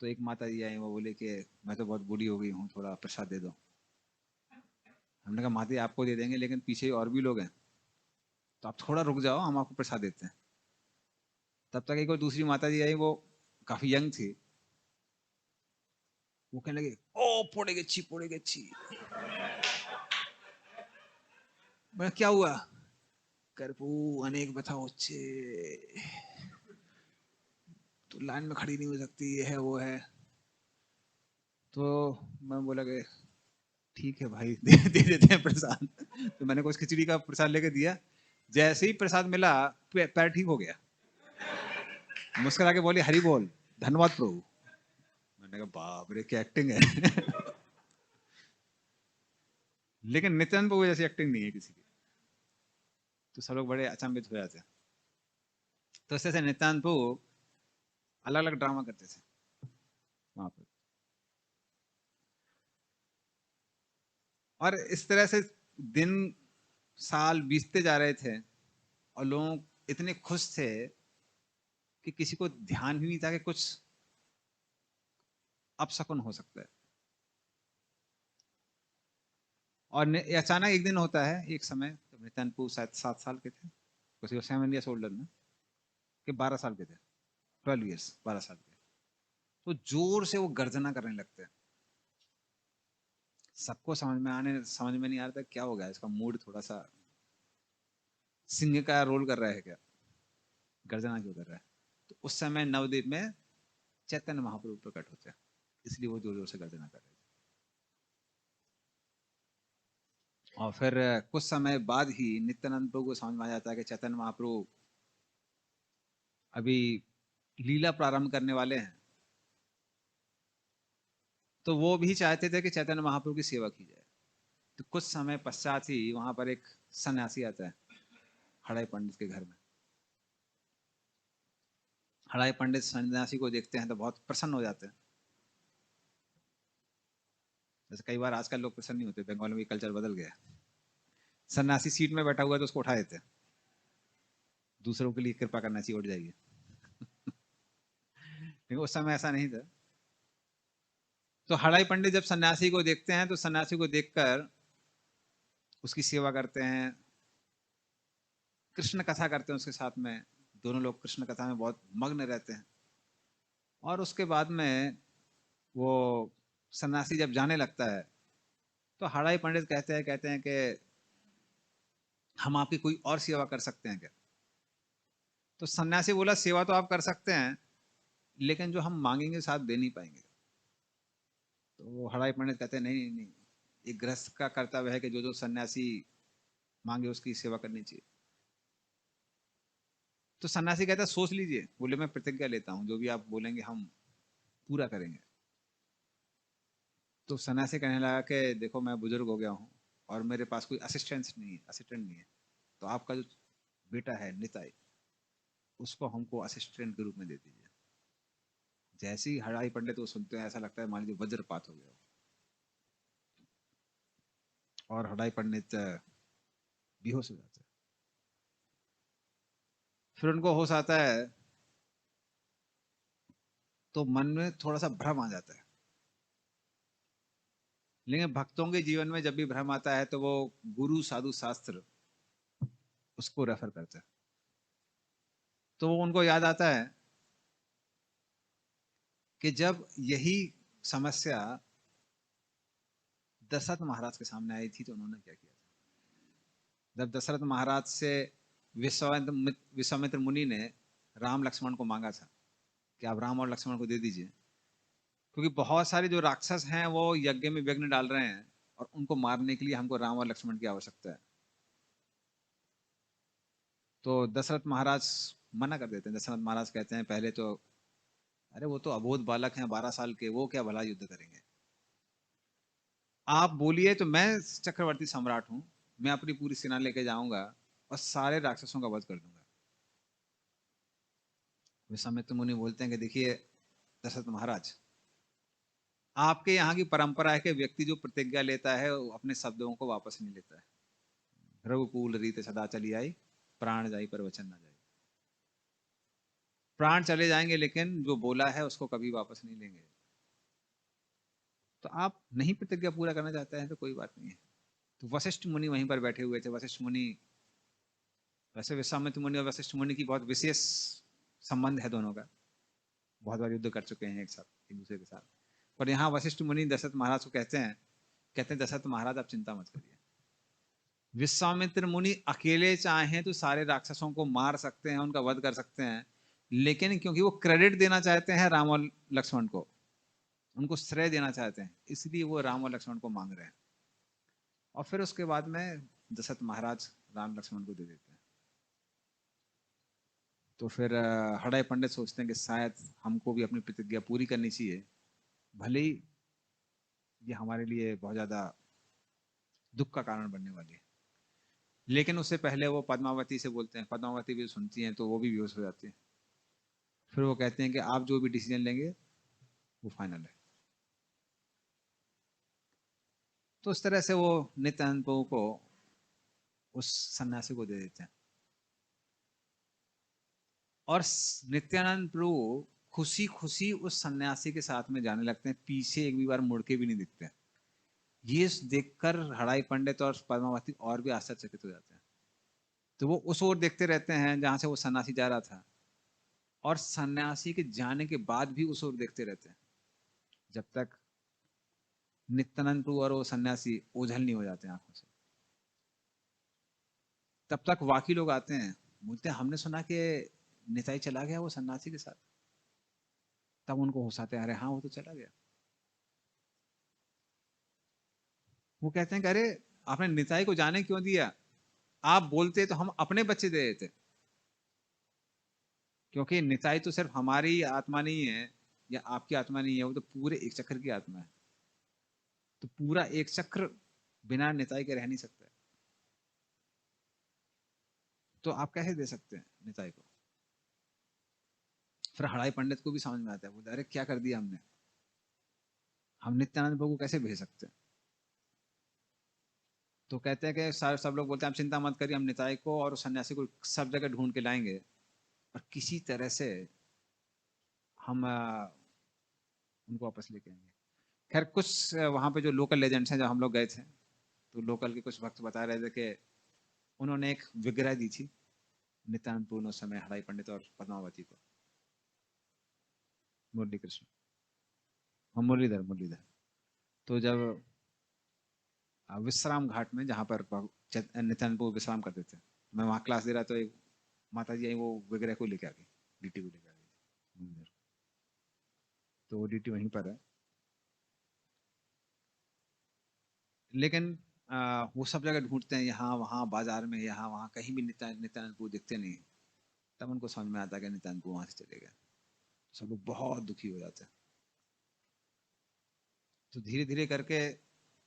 तो एक माता जी आई, वो बोले कि मैं तो बहुत बूढ़ी हो गई हूँ, थोड़ा प्रसाद दे दो। हमने कहा माता जी आपको दे देंगे, लेकिन पीछे और भी लोग हैं, तो आप थोड़ा रुक जाओ, हम आपको प्रसाद देते हैं। तब तक एक और दूसरी माता जी आई, वो काफी यंग थी। वो कहने लगे ओ पोड़े गच्छी, पोड़े गच्छी। मैं क्या हुआ? करपू अनेक बता होच्छे, तो लाइन में खड़ी नहीं हो सकती, ये है वो है। तो मैं बोला कि ठीक है भाई, दे देते हैं प्रसाद। तो मैंने कुछ खिचड़ी का प्रसाद लेके दिया। जैसे ही प्रसाद मिला, पैर ठीक हो गया, मुस्कुरा के बोली हरि बोल, धन्यवाद प्रभु। मैंने कहा बाप रे क्या एक्टिंग है। लेकिन नित्यानंद प्रभु जैसी एक्टिंग नहीं है किसी की। तो सब लोग बड़े अचंभित हो जाते हैं। तो ऐसे नित्यानंद प्रभु अलग अलग ड्रामा करते थे वहां पर। और इस तरह से दिन साल बीतते जा रहे थे, और लोग इतने खुश थे कि किसी को ध्यान ही नहीं था कि कुछ अपशकुन हो सकता है। और अचानक एक दिन होता है, एक समय जब नित्यानंद शायद 7 साल के थे, किसी 7 ईयर्स ओल्डर में, कि 12 साल के थे, 12 ईयर्स, 12 साल के। तो जोर से वो गर्जना करने लगते हैं। सबको समझ में नहीं आ रहा था क्या हो गया, इसका मूड थोड़ा सा सिंह का रोल कर रहा है क्या, गर्जना क्यों कर रहा है। तो उस समय नवद्वीप में चैतन्य महाप्रभु प्रकट होते हैं, इसलिए वो जोर जोर से गर्जना कर रहे थे। और फिर कुछ समय बाद ही नित्यानंद प्रभु को समझ में आ जाता है कि चैतन्य महाप्रभु अभी लीला प्रारंभ करने वाले हैं। तो वो भी चाहते थे कि चैतन्य महाप्रभु की सेवा की जाए। तो कुछ समय पश्चात ही वहां पर एक सन्यासी आता है हड़ाई पंडित के घर में। हड़ाई पंडित सन्यासी को देखते हैं तो बहुत प्रसन्न हो जाते हैं। जैसे कई बार आजकल लोग प्रसन्न नहीं होते, बंगाल में कल्चर बदल गया। सन्यासी सीट में बैठा हुआ है तो उसको उठा देते हैं, दूसरों के लिए कृपा करना चाहिए, उठ जाइए। लेकिन उस समय ऐसा नहीं था। तो हड़ाई पंडित जब सन्यासी को देखते हैं तो सन्यासी को देखकर उसकी सेवा करते हैं, कृष्ण कथा करते हैं उसके साथ में। दोनों लोग कृष्ण कथा में बहुत मग्न रहते हैं। और उसके बाद में वो सन्यासी जब जाने लगता है, तो हड़ाई पंडित कहते हैं कि हम आपकी कोई और सेवा कर सकते हैं क्या। तो सन्यासी बोला सेवा तो आप कर सकते हैं, लेकिन जो हम मांगेंगे साथ दे नहीं पाएंगे। तो वो हड़ाई पंडित कहते हैं नहीं नहीं नहीं, एक गृहस्थ का कर्तव्य है कि जो जो सन्यासी मांगे उसकी सेवा करनी चाहिए। तो सन्यासी कहता है सोच लीजिए, बोले मैं प्रतिज्ञा लेता हूँ जो भी आप बोलेंगे हम पूरा करेंगे। तो सन्यासी कहने लगा कि देखो मैं बुजुर्ग हो गया हूँ और मेरे पास कोई असिस्टेंट नहीं है, तो आपका जो बेटा है निताई, उसको हमको असिस्टेंट के रूप में दे दीजिए। जैसे ही हड़ाई पंडित वो सुनते हैं ऐसा लगता है मान लीजिए वज्रपात हो गया हो। और हड़ाई पंडित बेहोश हो जाते हैं। फिर उनको होश आता है तो मन में थोड़ा सा भ्रम आ जाता है। लेकिन भक्तों के जीवन में जब भी भ्रम आता है तो वो गुरु साधु शास्त्र उसको रेफर करते हैं। तो वो उनको याद आता है कि जब यही समस्या दशरथ महाराज के सामने आई थी तो उन्होंने क्या किया था। जब दशरथ महाराज से विश्वामित्र मुनि ने राम लक्ष्मण को मांगा था कि आप राम और लक्ष्मण को दे दीजिए, क्योंकि बहुत सारे जो राक्षस हैं वो यज्ञ में विघ्न डाल रहे हैं और उनको मारने के लिए हमको राम और लक्ष्मण की आवश्यकता है। तो दशरथ महाराज मना कर देते हैं। दशरथ महाराज कहते हैं पहले तो अरे वो तो अबोध बालक हैं 12 साल के, वो क्या भला युद्ध करेंगे। आप बोलिए तो मैं चक्रवर्ती सम्राट हूं, मैं अपनी पूरी सेना लेके जाऊंगा और सारे राक्षसों का वध कर दूंगा। विश्वामित्र मुनि बोलते हैं कि देखिए दशरथ महाराज, आपके यहाँ की परंपरा है कि व्यक्ति जो प्रतिज्ञा लेता है वो अपने शब्दों को वापस नहीं लेता है। रघुकुल रीत सदा चली आई, प्राण जाई पर वचन ना जाए। प्राण चले जाएंगे लेकिन जो बोला है उसको कभी वापस नहीं लेंगे। तो आप नहीं प्रतिज्ञा पूरा करना चाहते हैं तो कोई बात नहीं है। तो वशिष्ठ मुनि वहीं पर बैठे हुए थे। वशिष्ठ मुनि, वैसे विश्वामित्र मुनि और वशिष्ठ मुनि की बहुत विशेष संबंध है दोनों का, बहुत बार युद्ध कर चुके हैं एक साथ एक दूसरे के साथ। पर यहाँ वशिष्ठ मुनि दशरथ महाराज को कहते हैं दशरथ महाराज आप चिंता मत करिए। विश्वामित्र मुनि अकेले चाहें तो सारे राक्षसों को मार सकते हैं, उनका वध कर सकते हैं, लेकिन क्योंकि वो क्रेडिट देना चाहते हैं राम और लक्ष्मण को, उनको श्रेय देना चाहते हैं, इसलिए वो राम और लक्ष्मण को मांग रहे हैं। और फिर उसके बाद में दशरथ महाराज राम लक्ष्मण को दे देते हैं। तो फिर हृदय पंडित सोचते हैं कि शायद हमको भी अपनी प्रतिज्ञा पूरी करनी चाहिए, भले ही ये हमारे लिए बहुत ज्यादा दुख का कारण बनने वाली है। लेकिन उससे पहले वो पद्मावती से बोलते हैं, पद्मावती भी सुनती हैं तो वो भी बेहोश हो जाती है। फिर वो कहते हैं कि आप जो भी डिसीजन लेंगे वो फाइनल है। तो उस तरह से वो नित्यानंद प्रभु को उस सन्यासी को दे देते हैं। और नित्यानंद प्रभु खुशी खुशी उस सन्यासी के साथ में जाने लगते हैं, पीछे एक भी बार मुड़ के भी नहीं दिखते हैं। ये देखकर हड़ाई पंडित और पद्मावती और भी आश्चर्यचकित हो जाते हैं। तो वो उस ओर देखते रहते हैं जहां से वो सन्यासी जा रहा था, और सन्यासी के जाने के बाद भी उस ओर देखते रहते हैं जब तक नित्यानंद प्रभु और वो सन्यासी ओझल नहीं हो जाते आंखों से। तब तक बाकी लोग आते हैं, बोलते हैं हमने सुना कि निताई चला गया वो सन्यासी के साथ। तब उनको होश आता है अरे हाँ वो तो चला गया। वो कहते हैं कि अरे आपने निताई को जाने क्यों दिया, आप बोलते तो हम अपने बच्चे दे देते। क्योंकि निताई तो सिर्फ हमारी आत्मा नहीं है या आपकी आत्मा नहीं है, वो तो पूरे एक चक्र की आत्मा है। तो पूरा एक चक्र बिना निताई के रह नहीं सकता है। तो आप कैसे दे सकते हैं निताई को। फिर हड़ाई पंडित को भी समझ में आता है, बोलते अरे क्या कर दिया हमने, हम नित्यानंद प्रभु को कैसे भेज सकते हैं। तो कहते हैं कि सब लोग बोलते हैं आप चिंता मत करिए, हम निताई को और उस सन्यासी को सब जगह ढूंढ के लाएंगे और किसी तरह से हम उनको वापस लेके आएंगे। खैर कुछ वहां पे जो लोकल लेजेंड्स हैं, जब हम लोग गए थे तो लोकल के कुछ भक्त बता रहे थे कि उन्होंने एक विग्रह दी थी नित्यानंद प्रभु ने उस समय हड़ाई पंडित और पद्मावती को। मुरली कृष्ण, हाँ मुरलीधर मुरलीधर। तो जब विश्राम घाट में जहाँ पर नित्यानंद प्रभु विश्राम करते थे, मैं वहाँ क्लास दे रहा तो एक माता जी आई, वो विग्रह को लेके आ गई, डीटी को लेके आ गई मंदिर। तो वो डीटी वहीं पर है। लेकिन वो सब जगह ढूंढते हैं, यहाँ वहाँ बाजार में, यहाँ वहाँ, कहीं भी नित्यानंद प्रभु दिखते नहीं। तब उनको समझ में आता है कि नित्यानंद प्रभु वहां से चले गए। सब लोग बहुत दुखी हो जाते हैं। तो धीरे धीरे करके,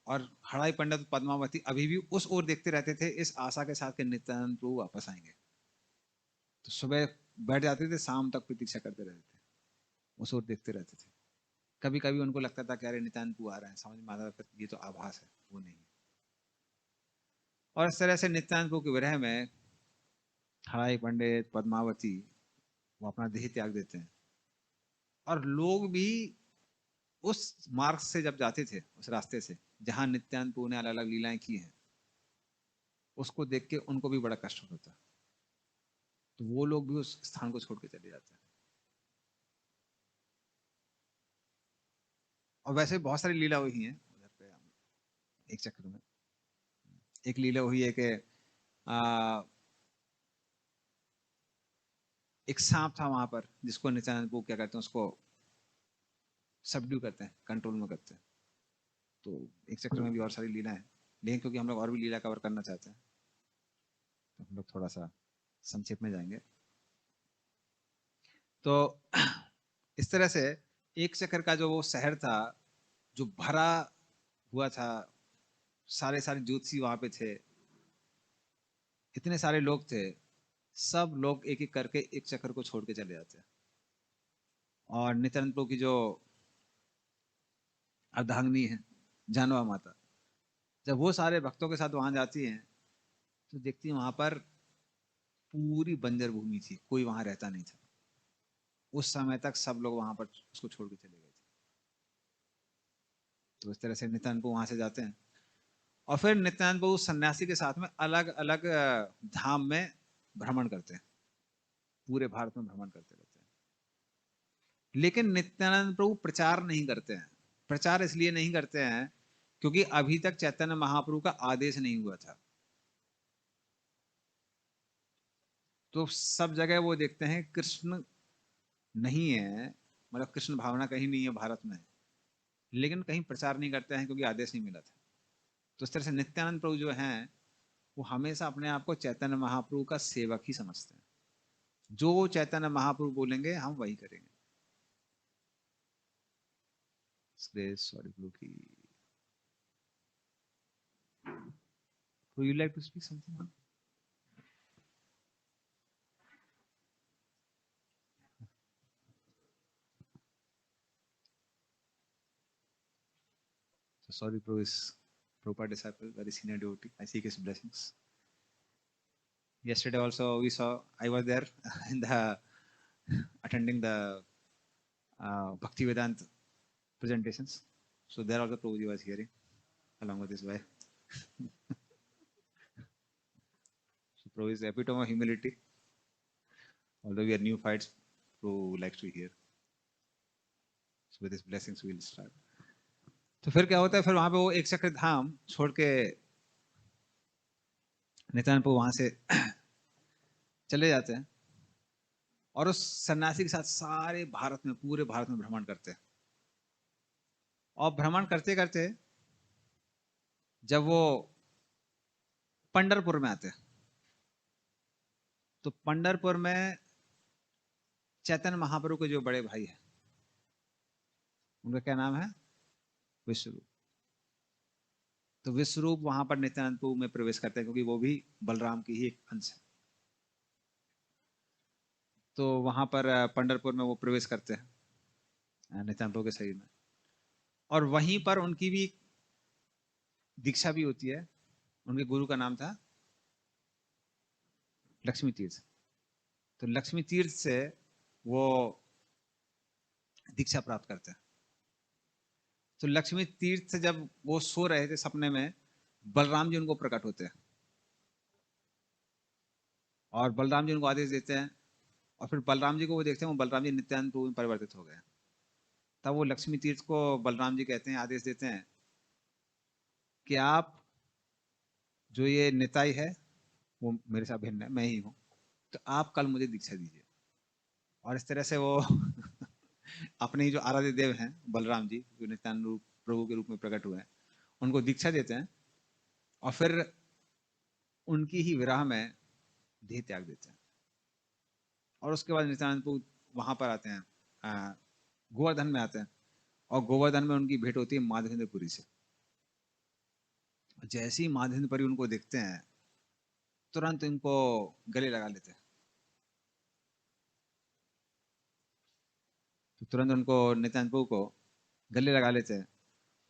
और हड़ाई पंडित पद्मावती अभी भी उस ओर देखते रहते थे इस आशा के साथ कि नित्यानंद प्रभु वापस आएंगे। तो सुबह बैठ जाते थे, शाम तक प्रतीक्षा करते रहते थे, उस ओर देखते रहते थे। कभी कभी उनको लगता था कि अरे नित्यानंद प्रभु आ रहे हैं, समझ में आता था ये तो आभास है, वो नहीं। और इस तरह से नित्यानंद प्रभु के विरह में हड़ाई पंडित पद्मावती वो अपना देह त्याग देते हैं। और लोग भी उस मार्ग से जब जाते थे, उस रास्ते से जहां नित्यानंद प्रभु ने अलग अलग लीलाएं की हैं, उसको देख के उनको भी बड़ा कष्ट होता था। तो वो लोग भी उस स्थान को छोड़ के चले जाते हैं। और वैसे बहुत सारी लीला हुई हैं उधर पे, एक चक्र में। एक लीला हुई है कि आ, एक सांप था वहां पर, जिसको नित्यानंद प्रभु क्या करते हैं, उसको सबड्यू करते हैं, कंट्रोल में करते हैं। तो एक चक्र में भी और सारी लीला है, लेकिन क्योंकि हम लोग और भी लीला कवर करना चाहते हैं, तो हम लोग थोड़ा सा संक्षेप में जाएंगे। तो इस तरह से एक चक्र का जो वो शहर था, जो भरा हुआ था, सारे सारे ज्योतिषी वहां पे थे, इतने सारे लोग थे, सब लोग एक एक करके एक चक्र को छोड़ के चले जाते हैं। और नित्यानंद प्रभु की जो अर्धांगिनी है, जानवा माता, जब वो सारे भक्तों के साथ वहां जाती हैं, तो देखती हैं वहां पर पूरी बंजर भूमि थी, कोई वहां रहता नहीं था। उस समय तक सब लोग वहां पर उसको छोड़ के चले गए थे। तो इस तरह से नित्यानंद प्रभु वहां से जाते हैं। और फिर नित्यानंद प्रभु सन्यासी के साथ में अलग अलग धाम में भ्रमण करते हैं, पूरे भारत में भ्रमण करते रहते हैं। लेकिन नित्यानंद प्रभु प्रचार नहीं करते हैं। प्रचार इसलिए नहीं करते हैं क्योंकि अभी तक चैतन्य महाप्रभु का आदेश नहीं हुआ था। तो सब जगह वो देखते हैं कृष्ण नहीं है, मतलब कृष्ण भावना कहीं नहीं है भारत में, लेकिन कहीं प्रचार नहीं करते हैं क्योंकि आदेश नहीं मिला था। तो इस तरह से नित्यानंद प्रभु जो हैं, वो हमेशा अपने आप को चैतन्य महाप्रभु का सेवक ही समझते हैं। जो चैतन्य महाप्रभु बोलेंगे हम वही करेंगे। सॉरी प्रभु की, you like to speak something? So sorry, Prabhu is Prabhupada disciple, very senior devotee. I seek his blessings. Yesterday also we saw, I was there in the attending the Bhakti Vedant presentations. So there also Prabhuji was hearing along with his wife. So Prabhu is the epitome of humility. Although we are new fights, Prabhu likes to hear. So with his blessings we will start. तो फिर क्या होता है, फिर वहां पे वो एक चक्र धाम छोड़ के नित्यानंद प्रभु वहां से चले जाते हैं। और उस सन्यासी के साथ सारे भारत में, पूरे भारत में भ्रमण करते हैं। और भ्रमण करते करते जब वो पंढरपुर में आते हैं, तो पंढरपुर में चैतन्य महाप्रभु के जो बड़े भाई हैं, उनका क्या नाम है, विश्वरूप। तो विश्वरूप वहां पर नित्यानंद प्रभु में प्रवेश करते हैं, क्योंकि वो भी बलराम की ही एक अंश है। तो वहां पर पंढरपुर में वो प्रवेश करते हैं नित्यानंद प्रभु के शरीर में। और वहीं पर उनकी भी दीक्षा भी होती है। उनके गुरु का नाम था लक्ष्मी तीर्थ। तो लक्ष्मी तीर्थ से वो दीक्षा प्राप्त करते हैं। तो लक्ष्मी तीर्थ से जब वो सो रहे थे सपने में, बलराम जी उनको प्रकट होते हैं। और बलराम जी उनको आदेश देते हैं। और फिर बलराम जी को वो देखते हैं, वो बलराम जी नित्यानंद प्रभु में परिवर्तित हो गए। तब वो लक्ष्मी तीर्थ को बलराम जी कहते हैं, आदेश देते हैं कि आप, जो ये निताई है वो मेरे से भिन्न है, मैं ही हूँ, तो आप कल मुझे दीक्षा दीजिए। और इस तरह से वो अपने ही जो आराध्य देव हैं बलराम जी, जो नित्यानंद प्रभु के रूप में प्रकट हुए हैं, उनको दीक्षा देते हैं। और फिर उनकी ही विरह में देह त्याग देते हैं। और उसके बाद नित्यानंद प्रभु वहां पर आते हैं, गोवर्धन में आते हैं, और गोवर्धन में उनकी भेंट होती है माधवेंद्रपुरी से। जैसे ही माधवेंद्रपुरी उनको देखते हैं, तुरंत इनको गले लगा लेते हैं। तो तुरंत उनको, नित्यानंद प्रभु को गले लगा लेते हैं,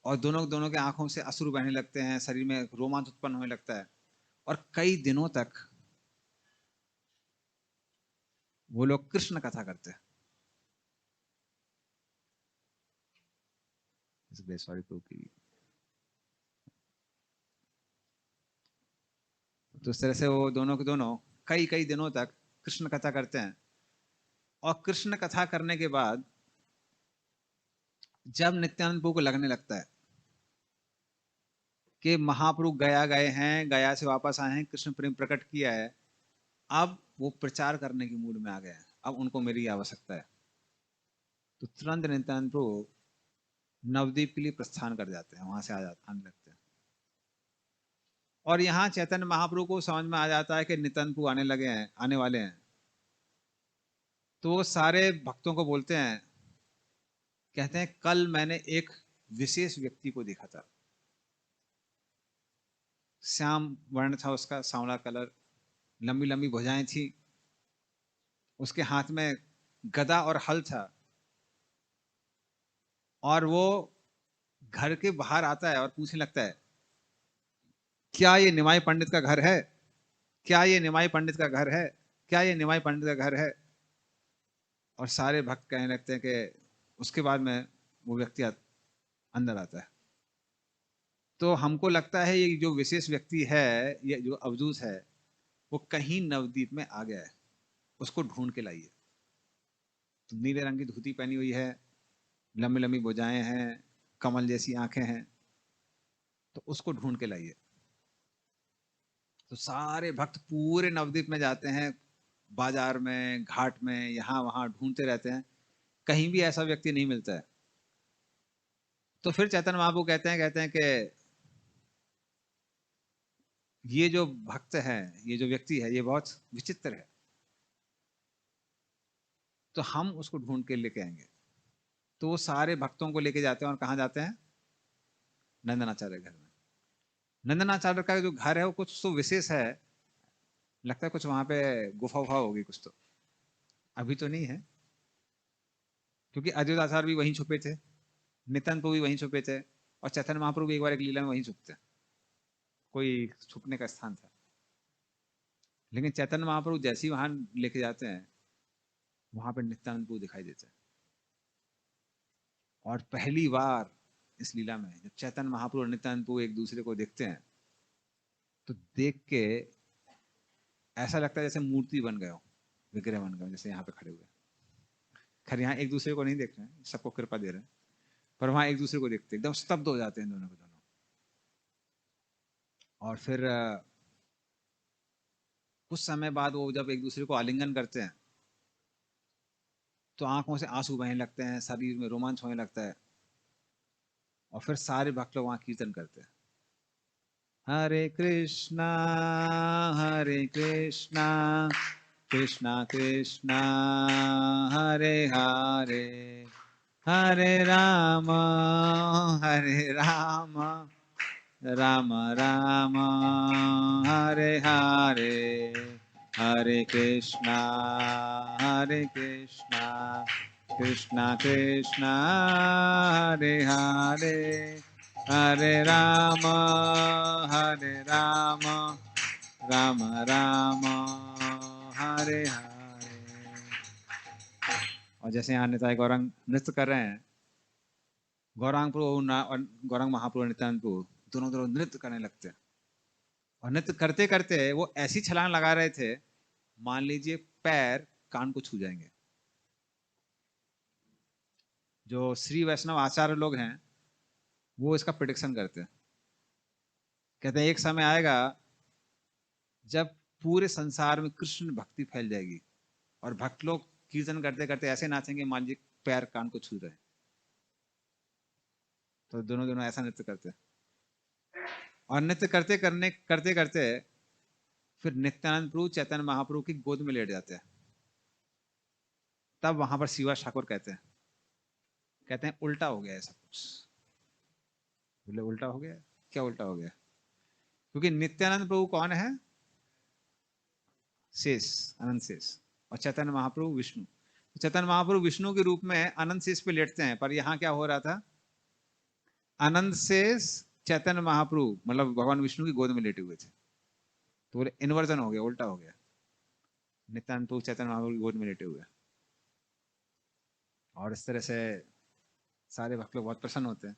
और दोनों दोनों के आंखों से अश्रु बहने लगते हैं, शरीर में रोमांच उत्पन्न होने लगता है, और कई दिनों तक वो लोग कृष्ण कथा करते हैं। सॉरी प्रभु की। तो इस तरह से वो दोनों के दोनों कई कई दिनों तक कृष्ण कथा करते हैं। और कृष्ण कथा करने के बाद जब नित्यानंद प्रभु को लगने लगता है कि महाप्रभु गया गए हैं, गया से वापस आए हैं, कृष्ण प्रेम प्रकट किया है, अब वो प्रचार करने की मूड में आ गए हैं, अब उनको मेरी आवश्यकता है। तो तुरंत नित्यानंद प्रभु नवद्वीप के लिए प्रस्थान कर जाते हैं, वहां से आने लगते हैं। और यहाँ चैतन्य महाप्रभु को समझ में आ जाता है कि नित्यानंद प्रभु आने लगे हैं, आने वाले हैं। तो वो सारे भक्तों को बोलते हैं, कहते हैं कल मैंने एक विशेष व्यक्ति को देखा था, श्याम वर्ण था उसका, सांवला कलर, लंबी लंबी भुजाएं थी, उसके हाथ में गदा और हल था, और वो घर के बाहर आता है और पूछने लगता है, क्या ये निमाई पंडित का घर है? क्या ये निमाई पंडित का घर है? क्या ये निमाई पंडित का घर है? और सारे भक्त कहने लगते हैं कि उसके बाद में वो व्यक्ति अंदर आता है। तो हमको लगता है ये जो विशेष व्यक्ति है, ये जो अवधूत है, वो कहीं नवद्वीप में आ गया है, उसको ढूंढ के लाइए। तो नीले रंग की धोती पहनी हुई है, लंबी लंबी भुजाएं हैं, कमल जैसी आंखें हैं, तो उसको ढूंढ के लाइए। तो सारे भक्त पूरे नवद्वीप में जाते हैं, बाजार में, घाट में, यहाँ वहां ढूंढते रहते हैं, कहीं भी ऐसा व्यक्ति नहीं मिलता है। तो फिर चैतन्य महाप्रभु कहते हैं कि ये जो भक्त है, ये जो व्यक्ति है, ये बहुत विचित्र है, तो हम उसको ढूंढ के लेके आएंगे। तो वो सारे भक्तों को लेके जाते हैं, और कहाँ जाते हैं? नंदनाचार्य घर में। नंदनाचार्य का जो घर है वो कुछ तो विशेष है, लगता है कुछ वहां पे गुफा उफा होगी कुछ तो, अभी तो नहीं है, क्योंकि अद्वैताचार्य भी वहीं छुपे थे, नित्यानंद प्रभु भी वहीं छुपे थे, और चैतन्य महाप्रभु भी एक बार एक लीला में वहीं छुपते, कोई छुपने का स्थान था। लेकिन चैतन्य महाप्रभु जैसे ही वहां लेके जाते हैं, वहां पर नित्यानंद प्रभु दिखाई देते हैं। और पहली बार इस लीला में जब चैतन्य महाप्रभु और नित्यानंद प्रभु एक दूसरे को देखते हैं, तो देख के ऐसा लगता है जैसे मूर्ति बन गए हो, विग्रह बन गए, जैसे यहाँ पे खड़े हुए। खैर यहाँ एक दूसरे को नहीं देख रहे हैं, सबको कृपा दे रहे हैं, पर वहां एक दूसरे को देखते एकदम स्तब्ध हो जाते हैं दोनों के दोनों। और फिर कुछ समय बाद वो जब एक दूसरे को आलिंगन करते हैं, तो आंखों से आंसू बहने लगते हैं, शरीर में रोमांच होने लगता है, और फिर सारे भक्त लोग वहां कीर्तन करते हैं, हरे कृष्णा कृष्णा कृष्णा हरे हरे, हरे राम राम राम हरे हरे, हरे कृष्णा कृष्णा कृष्णा हरे हरे, हरे राम राम राम हरे हरे। और जैसे यहाँ निताई गौरंग नृत्य कर रहे हैं, गौरांग प्रभु और गौरांग महाप्रभु नित्यानंद प्रभु दोनों दोनों नृत्य करने लगते हैं। और नृत्य करते करते वो ऐसी छलांग लगा रहे थे, मान लीजिए पैर कान को छू जाएंगे। जो श्री वैष्णव आचार्य लोग हैं, वो इसका प्रिडिक्शन करते हैं, कहते हैं एक समय आएगा जब पूरे संसार में कृष्ण भक्ति फैल जाएगी, और भक्त लोग कीर्तन करते करते ऐसे नाचेंगे मान लीजिए पैर कान को छू रहे हैं। तो दोनों दोनों ऐसा नृत्य करते हैं। और नृत्य करते करते फिर नित्यानंद प्रभु चैतन्य महाप्रभु की गोद में लेट जाते हैं। तब वहां पर श्रीवास ठाकुर कहते हैं उल्टा हो गया ऐसा कुछ। बोले उल्टा हो गया? क्या उल्टा हो गया? क्योंकि नित्यानंद प्रभु कौन है? शेष, अनंत शेष। और चैतन्य महाप्रभु विष्णु। चैतन्य महाप्रभु विष्णु के रूप में अनंत शेष पे लेटते हैं, पर यहाँ क्या हो रहा था? अनंत शेष चैतन्य महाप्रभु मतलब भगवान विष्णु की गोद में लेटे हुए थे। तो बोले इन्वर्जन हो गया, उल्टा हो गया। नित्यानंद प्रभु चैतन्य महाप्रभु की गोद में लेटे हुए। और इस तरह से सारे भक्त लोग बहुत प्रसन्न होते हैं।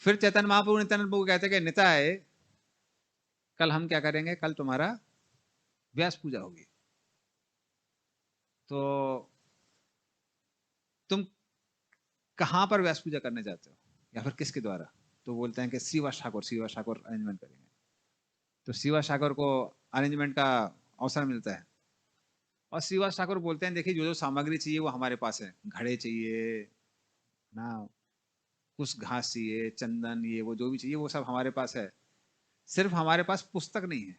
फिर चैतन्य महाप्रभु नित्यानंद प्रभु कहते हैं कि निताय, कल हम क्या करेंगे? कल तुम्हारा व्यास पूजा होगी, तो तुम कहां पर व्यास पूजा करने जाते हो या फिर किसके द्वारा? तो बोलते हैं कि श्रीवास ठाकुर अरेंजमेंट करेंगे। तो श्रीवास ठाकुर को अरेंजमेंट का अवसर मिलता है। और श्रीवास ठाकुर बोलते हैं देखिए जो जो सामग्री चाहिए वो हमारे पास है। घड़े चाहिए ना, कुछ घास चाहिए, चंदन, ये वो जो भी चाहिए वो सब हमारे पास है। सिर्फ हमारे पास पुस्तक नहीं है,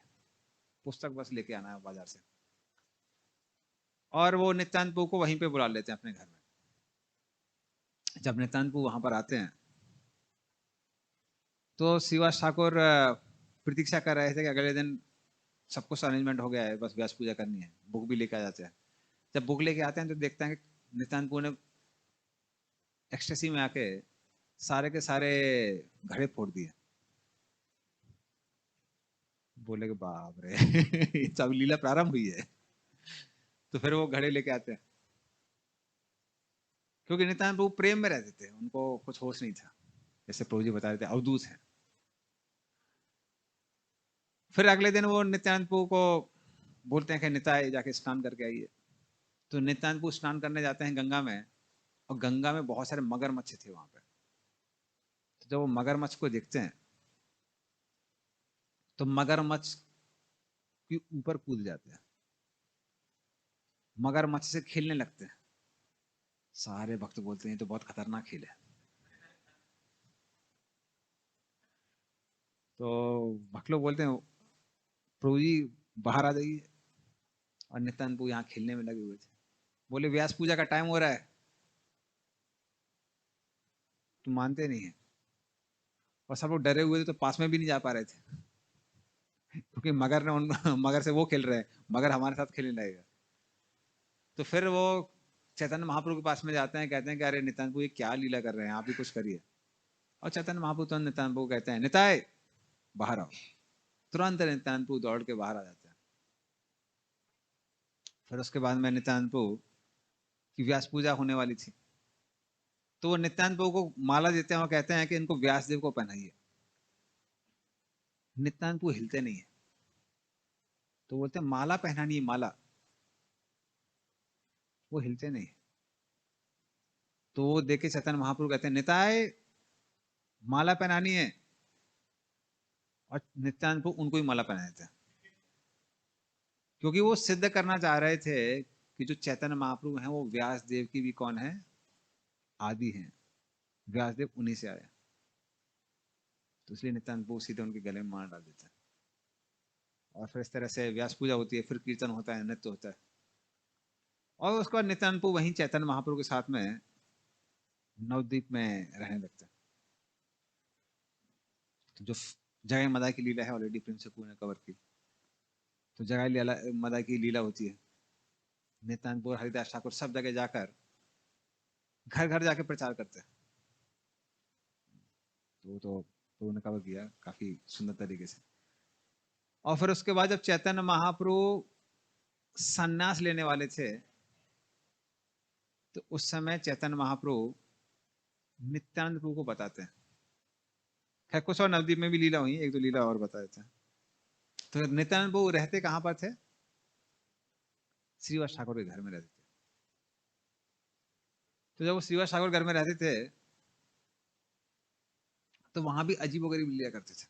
पुस्तक बस लेके आना है बाजार से। और वो नित्यानंद प्रभु को वहीं पे बुला लेते हैं अपने घर में। जब नित्यानंद प्रभु वहां पर आते हैं तो श्रीवास ठाकुर प्रतीक्षा कर रहे थे कि अगले दिन सब कुछ अरेंजमेंट हो गया है, बस व्यास पूजा करनी है। बुक भी लेके आ जाते हैं। जब बुक लेके आते हैं तो देखते हैं कि नित्यानंद प्रभु ने एक्सटेसी में आके सारे के सारे घड़े फोड़ दिए। बोले कि बाप रे ये सब लीला प्रारंभ हुई है। तो फिर वो घड़े लेके आते हैं, क्योंकि नित्यानंद प्रभु प्रेम में रहते थे, उनको कुछ होश नहीं था। जैसे प्रभु जी बता रहे थे अवधूत है। फिर अगले दिन वो नित्यानंद प्रभु को बोलते हैं कि निताय जाके स्नान करके आइए। तो नित्यानंद प्रभु स्नान करने जाते हैं गंगा में, और गंगा में बहुत सारे मगरमच्छ थे वहां पे। तो जब वो मगरमच्छ को देखते हैं तो मगरमच्छ के ऊपर कूद जाते हैं, मगरमच्छ से खेलने लगते हैं। सारे भक्त बोलते हैं ये तो बहुत खतरनाक खेल है। तो भक्त लोग बोलते हैं प्रभु जी बाहर आ जाइए। और नित्यानंद प्रभु यहाँ खेलने में लगे हुए थे। बोले व्यास पूजा का टाइम हो रहा है, तुम मानते नहीं है। और सब लोग डरे हुए थे, तो पास में भी नहीं जा पा रहे थे, क्योंकि मगर ने उन मगर से वो खेल रहे हैं, मगर हमारे साथ खेलने लगेगा। तो फिर वो चैतन्य महाप्रभु के पास में जाते हैं, कहते हैं कि अरे नित्यानंद प्रभु ये क्या लीला कर रहे हैं, आप भी कुछ करिए। और चैतन्य महाप्रभु तो नित्यानंद प्रभु कहते हैं निताय बाहर आओ। तुरंत नित्यानंद प्रभु दौड़ के बाहर आ जाते हैं। फिर उसके बाद में नित्यानंद प्रभु की व्यास पूजा होने वाली थी। तो वो नित्यानंद प्रभु को माला देते हैं और कहते हैं कि इनको व्यासदेव को पहनाइए। नित्यानंद प्रभु हिलते नहीं है। तो बोलते हैं माला पहनानी है, माला। वो हिलते नहीं। तो वो देखे चैतन्य महाप्रभु कहते हैं निताय माला पहनानी है। और नित्यानंद प्रभु उनको ही माला पहनाए थे, क्योंकि वो सिद्ध करना चाह रहे थे कि जो चैतन्य महाप्रभु हैं वो व्यास देव की भी कौन है? आदि हैं। व्यास देव उन्हीं से आए। तो इसलिए नित्यानंद प्रभु सीधे उनके गले में मार डाल देते हैं। और फिर इस तरह से व्यास पूजा होती है, फिर कीर्तन होता है, नृत्य होता है। और उसके बाद नित्यानंद प्रभु वहीं चैतन्य महाप्रभु के साथ में नवद्वीप में रहने लगते हैं। तो जो जगह मदा की लीला है ऑलरेडी प्रिंस कपूर ने कवर की। तो जगह लीला मदा की लीला होती है। नित्यानंद प्रभु हरिदास ठाकुर सब जगह जाकर घर घर जाके प्रचार करते हैं। तो उन्होंने कवर किया काफी सुंदर तरीके से। और फिर उसके बाद जब चैतन्य महाप्रभु संन्यास लेने वाले थे, तो उस समय चैतन्य महाप्रभु नित्यानंद प्रभु को बताते हैं। खैर कुछ और नवद्वीप में भी लीला हुई, एक दो लीला और बता देते हैं। तो नित्यानंद प्रभु रहते कहां पर थे? श्रीवास ठाकुर के घर में रहते थे। तो जब वो श्रीवास ठाकुर घर में रहते थे तो वहां भी अजीब गरीब लीला करते थे।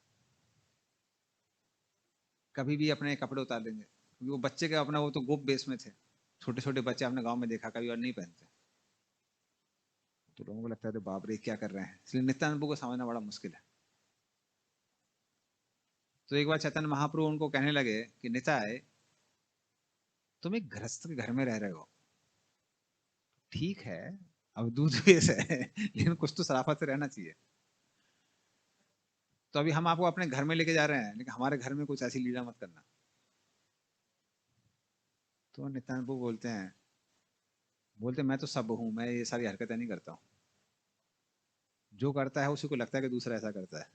कभी भी अपने कपड़े उतार लेंगे, क्योंकि वो बच्चे का अपना वो तो गोप बेस में थे। छोटे छोटे बच्चे आपने गांव में देखा कभी, और नहीं पहनते। तो लोगों को लगता है बाप रे क्या कर रहे हैं। इसलिए नित्यानंद प्रभु को समझना बड़ा मुश्किल है। तो एक बार चैतन्य महाप्रभु उनको कहने लगे कि निताय, तुम एक गृहस्थ के घर में रह रहे हो, ठीक है, अब दूध बेस है लेकिन कुछ तो शराफत से रहना चाहिए। तो अभी हम आपको अपने घर में लेके जा रहे हैं, लेकिन हमारे घर में कुछ ऐसी लीला मत करना। तो नित्यानंद प्रभु बोलते मैं तो सब हूं, मैं ये सारी हरकतें नहीं करता हूँ। जो करता है उसी को लगता है कि दूसरा ऐसा करता है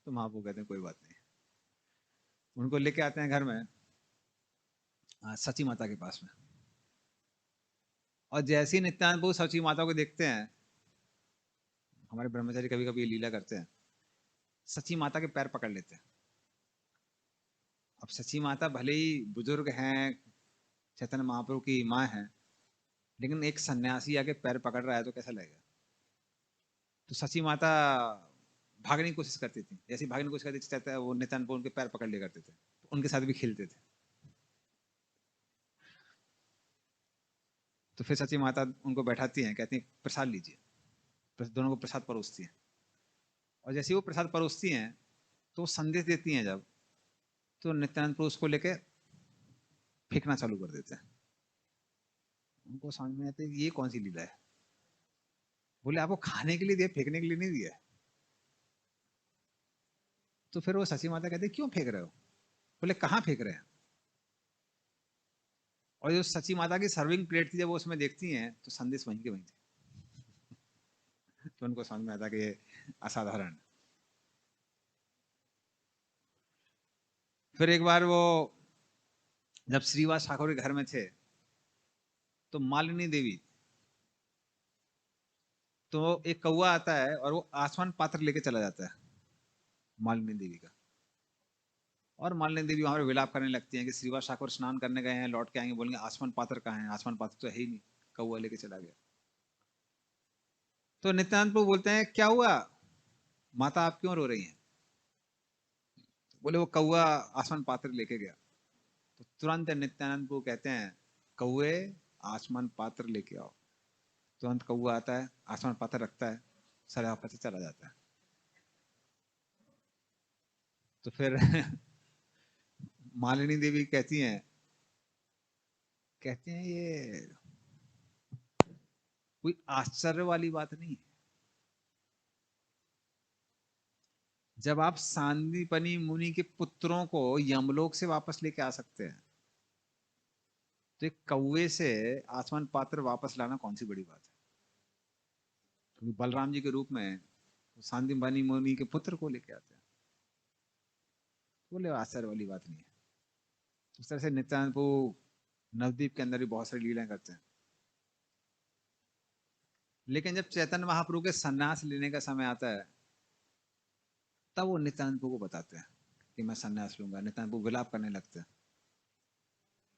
तो महाप्रभु कहते हैं कोई बात नहीं। उनको लेके आते हैं घर में, सची माता के पास में। और जैसे ही नित्यानंद प्रभु सची माता को देखते हैं, हमारे ब्रह्मचारी कभी कभी ये लीला करते हैं, सची माता के पैर पकड़ लेते हैं। अब सची माता भले ही बुजुर्ग हैं, चैतन्य महाप्रभु की माँ है, लेकिन एक सन्यासी आके पैर पकड़ रहा है तो कैसा लगेगा। तो सची माता भागने की कोशिश करती थी, जैसे भागने की कोशिश करती थी, चाहता है वो नित्यानंद प्रभु उनके पैर पकड़ लिया करते थे, तो उनके साथ भी खेलते थे। तो फिर सची माता उनको बैठाती हैं, कहती हैं प्रसाद लीजिए, दोनों को प्रसाद परोसती हैं। और जैसे ही वो प्रसाद परोसती हैं, तो वो संदेश देती हैं जब, तो नित्यानंद प्रभु उसको लेके फेंकना चालू कर देते हैं। उनको समझ में आता है कि ये कौन सी लीला है। बोले आपको खाने के लिए दिया, फेंकने के लिए नहीं दिया। तो फिर वो सची माता कहते क्यों फेंक रहे हो। बोले कहाँ फेंक रहे हैं। और जो सची माता की सर्विंग प्लेट थी, जब वो उसमें देखती हैं तो संदेश वहीं के वहीं थे। तो उनको समझ में आता कि ये असाधारण। फिर एक बार वो जब श्रीवास ठाकुर के घर में थे, तो मालिनी देवी, तो एक कौवा आता है और वो आसमान पात्र लेके चला जाता है मालिनी देवी का। और मालिनी देवी वहां पर विलाप करने लगती हैं कि श्रीवास ठाकुर स्नान करने गए हैं, लौट के आएंगे, बोलेंगे आसमान पात्र कहाँ है, आसमान पात्र तो है ही नहीं, कौवा लेके चला गया। तो नित्यानंद प्रभु बोलते हैं क्या हुआ माता, आप क्यों रो रही हैं। बोले वो कौवा आसमान पात्र लेके गया। तो तुरंत नित्यानंद प्रभु कहते हैं कौवे आसमान पात्र लेके आओ। तुरंत कौवा आता है, आसमान पात्र रखता है, सारे वापस से चला जाता है। तो फिर मालिनी देवी कहती हैं ये कोई आश्चर्य वाली बात नहीं है। जब आप सांदीपनि मुनि के पुत्रों को यमलोक से वापस लेके आ सकते हैं, तो एक कौवे से आसमान पात्र वापस लाना कौन सी बड़ी बात है। क्योंकि बलराम जी के रूप में सांदीपनि मुनि के पुत्र को लेके आते हैं। बोले आश्चर्य वाली बात नहीं है। उस तरह से नित्यानंद प्रभु नवद्वीप के अंदर भी बहुत सारी लीलाएं करते हैं। लेकिन जब चैतन्य महाप्रभु के सन्यास लेने का समय आता है, तब वो नित्यानंद प्रभु को बताते हैं कि मैं सन्यास लूंगा। नित्यानंद प्रभु विलाप करने लगते हैं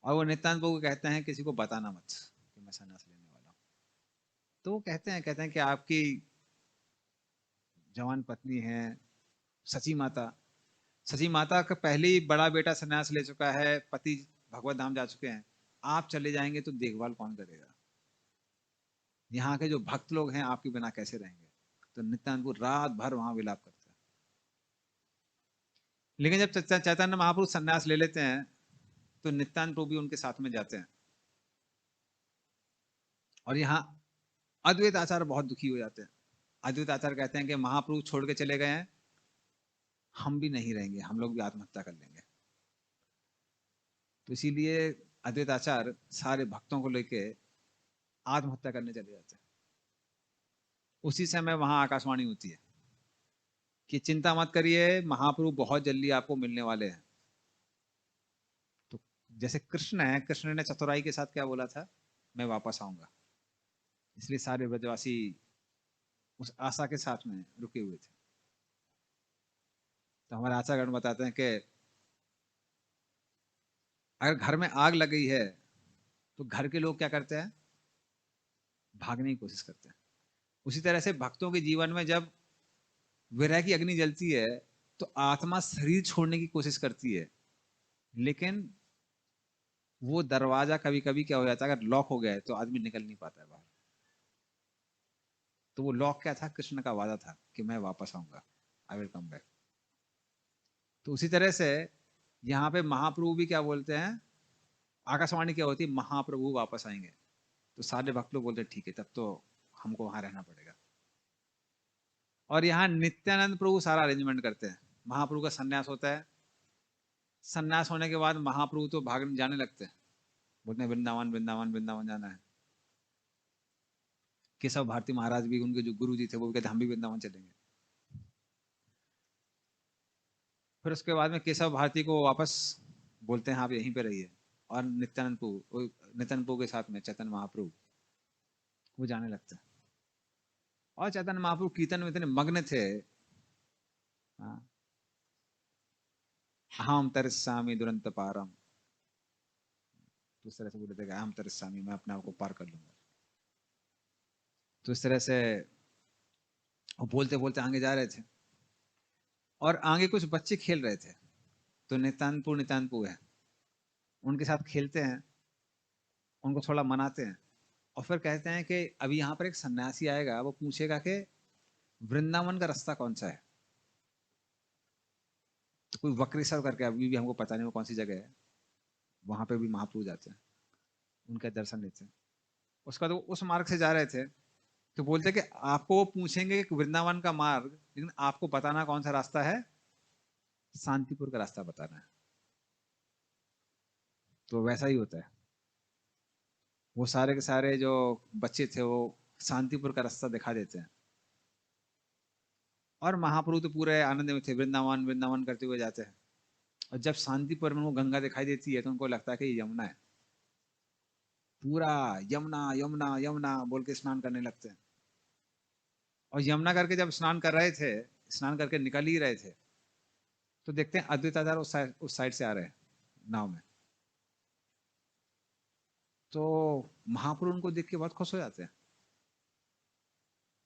और वो नित्यानंद प्रभु को कहते हैं किसी को बताना मत कि मैं सन्यास लेने वाला हूँ। तो वो कहते हैं कि आपकी जवान पत्नी है सची माता, सची माता का पहले ही बड़ा बेटा सन्यास ले चुका है, पति भगवत धाम जा चुके हैं, आप चले जाएंगे तो देखभाल कौन करेगा। यहाँ के जो भक्त लोग हैं आपके बिना कैसे रहेंगे। तो नित्यानंद प्रभु रात भर वहां विलाप करते हैं। लेकिन जब चैतन्य महाप्रभु सन्यास ले लेते हैं, तो नित्यानंद प्रभु भी उनके साथ में जाते हैं। और यहाँ अद्वैत आचार्य बहुत दुखी हो जाते हैं। अद्वैत आचार्य कहते हैं कि महाप्रभु छोड़ के चले गए हैं, हम भी नहीं रहेंगे, हम लोग भी आत्महत्या कर लेंगे। तो इसीलिए अद्वैत आचार्य सारे भक्तों को लेके आत्महत्या करने चले जाते हैं। उसी समय वहां आकाशवाणी होती है कि चिंता मत करिए, महाप्रभु बहुत जल्दी आपको मिलने वाले हैं। तो जैसे कृष्ण है, कृष्ण ने चतुराई के साथ क्या बोला था, मैं वापस आऊंगा। इसलिए सारे ब्रजवासी उस आशा के साथ में रुके हुए थे। तो हमारे आचार्यगण बताते हैं कि अगर घर में आग लग गई है, तो घर के लोग क्या करते हैं, भागने की कोशिश करते हैं। उसी तरह से भक्तों के जीवन में जब विरह की अग्नि जलती है, तो आत्मा शरीर छोड़ने की कोशिश करती है, लेकिन वो दरवाजा कभी कभी क्या हो जाता है, अगर लॉक हो गया है तो आदमी निकल नहीं पाता है बाहर। तो वो लॉक क्या था, कृष्ण का वादा था कि मैं वापस आऊंगा, आई विल कम बैक। तो उसी तरह से यहाँ पे महाप्रभु भी क्या बोलते हैं, आकाशवाणी क्या होती है, महाप्रभु वापस आएंगे। तो सारे भक्त लोग बोलते हैं ठीक है, तब तो हमको वहां रहना पड़ेगा। और यहाँ नित्यानंद प्रभु सारा अरेंजमेंट करते हैं। महाप्रभु का सन्यास होता है, सन्यास होने के बाद महाप्रभु तो भाग जाने लगते हैं, बोलते हैं वृंदावन वृंदावन वृंदावन जाना है। केशव भारती महाराज भी, उनके जो गुरु जी थे, वो भी कहते हम भी वृंदावन चलेंगे। फिर उसके बाद में केशव भारती को वापस बोलते हैं आप यहीं पे रहिए, और नित्यानंद प्रभु के साथ में चैतन्य महाप्रभु वो जाने लगते हैं। और चैतन्य महाप्रभु कीर्तन में इतने मग्न थे, हाँ, अहम तरस्सामि दुरंत पारम, तो इस तरह से बोलते थे कि अहम तरस्सामि, मैं अपने आप को पार कर लूंगा। तो इस तरह से वो बोलते बोलते आगे जा रहे थे, और आगे कुछ बच्चे खेल रहे थे। तो नितानपुर है, उनके साथ खेलते हैं, उनको थोड़ा मनाते हैं, और फिर कहते हैं कि अभी यहाँ पर एक सन्यासी आएगा, वो पूछेगा कि वृंदावन का रास्ता कौन सा है। तो कोई वक्रेश्वर करके, अभी भी हमको पता नहीं वो कौन सी जगह है, वहां पे भी महाप्रभु जाते हैं, उनके दर्शन लेते हैं। उसका तो उस मार्ग से जा रहे थे, तो बोलते कि आपको वो पूछेंगे कि वृंदावन का मार्ग, लेकिन आपको बताना कौन सा रास्ता है, शांतिपुर का रास्ता बताना है। तो वैसा ही होता है, वो सारे के सारे जो बच्चे थे वो शांतिपुर का रास्ता दिखा देते हैं। और महाप्रभु तो पूरे आनंद में थे, वृंदावन वृंदावन करते हुए जाते हैं। और जब शांतिपुर में वो गंगा दिखाई देती है, तो उनको लगता है कि ये यमुना है। पूरा यमुना यमुना यमुना बोल के स्नान करने लगते हैं। और यमुना करके जब स्नान कर रहे थे, स्नान करके निकल ही रहे थे, तो देखते हैं अद्वैत आचार्य उस साइड से आ रहे हैं नाव में। तो महाप्रभु उनको देख के बहुत खुश हो जाते हैं,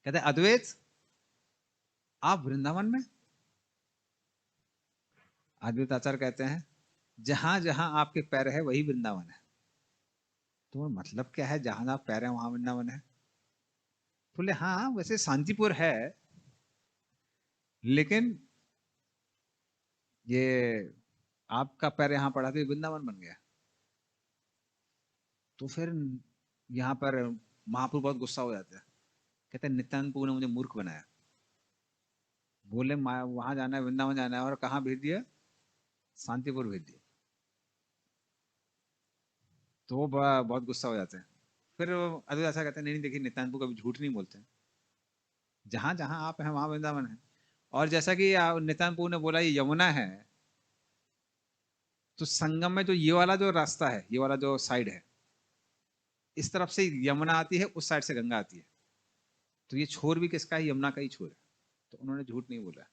कहते हैं अद्वैत, आप वृंदावन में। अद्वैत आचार्य कहते हैं जहां जहां आपके पैर है वही वृंदावन है। तो मतलब क्या है, जहां जहां पैर है वहां वृंदावन है। बोले हाँ, वैसे शांतिपुर है, लेकिन ये आपका पैर यहाँ पड़ा तो ये वृंदावन बन गया। तो फिर यहाँ पर महाप्रभु बहुत गुस्सा हो जाता है, कहते हैं नित्यानंद प्रभु ने मुझे मूर्ख बनाया। बोले वहां जाना है, वृंदावन जाना है, और कहाँ भेज दिया, शांतिपुर भेज दिया। तो वो बहुत गुस्सा हो जाते हैं। फिर अद्वैत ऐसा कहते हैं, नहीं नहीं, देखिए नित्यानंद प्रभु कभी झूठ नहीं बोलते हैं, जहां जहां आप हैं वहां वृंदावन है। और जैसा कि नित्यानंद प्रभु ने बोला ये यमुना है, तो संगम में जो ये वाला जो रास्ता है, ये वाला जो साइड है, इस तरफ से यमुना आती है, उस साइड से गंगा आती है। तो ये छोर भी किसका है, यमुना का ही छोर है। तो उन्होंने झूठ नहीं बोला।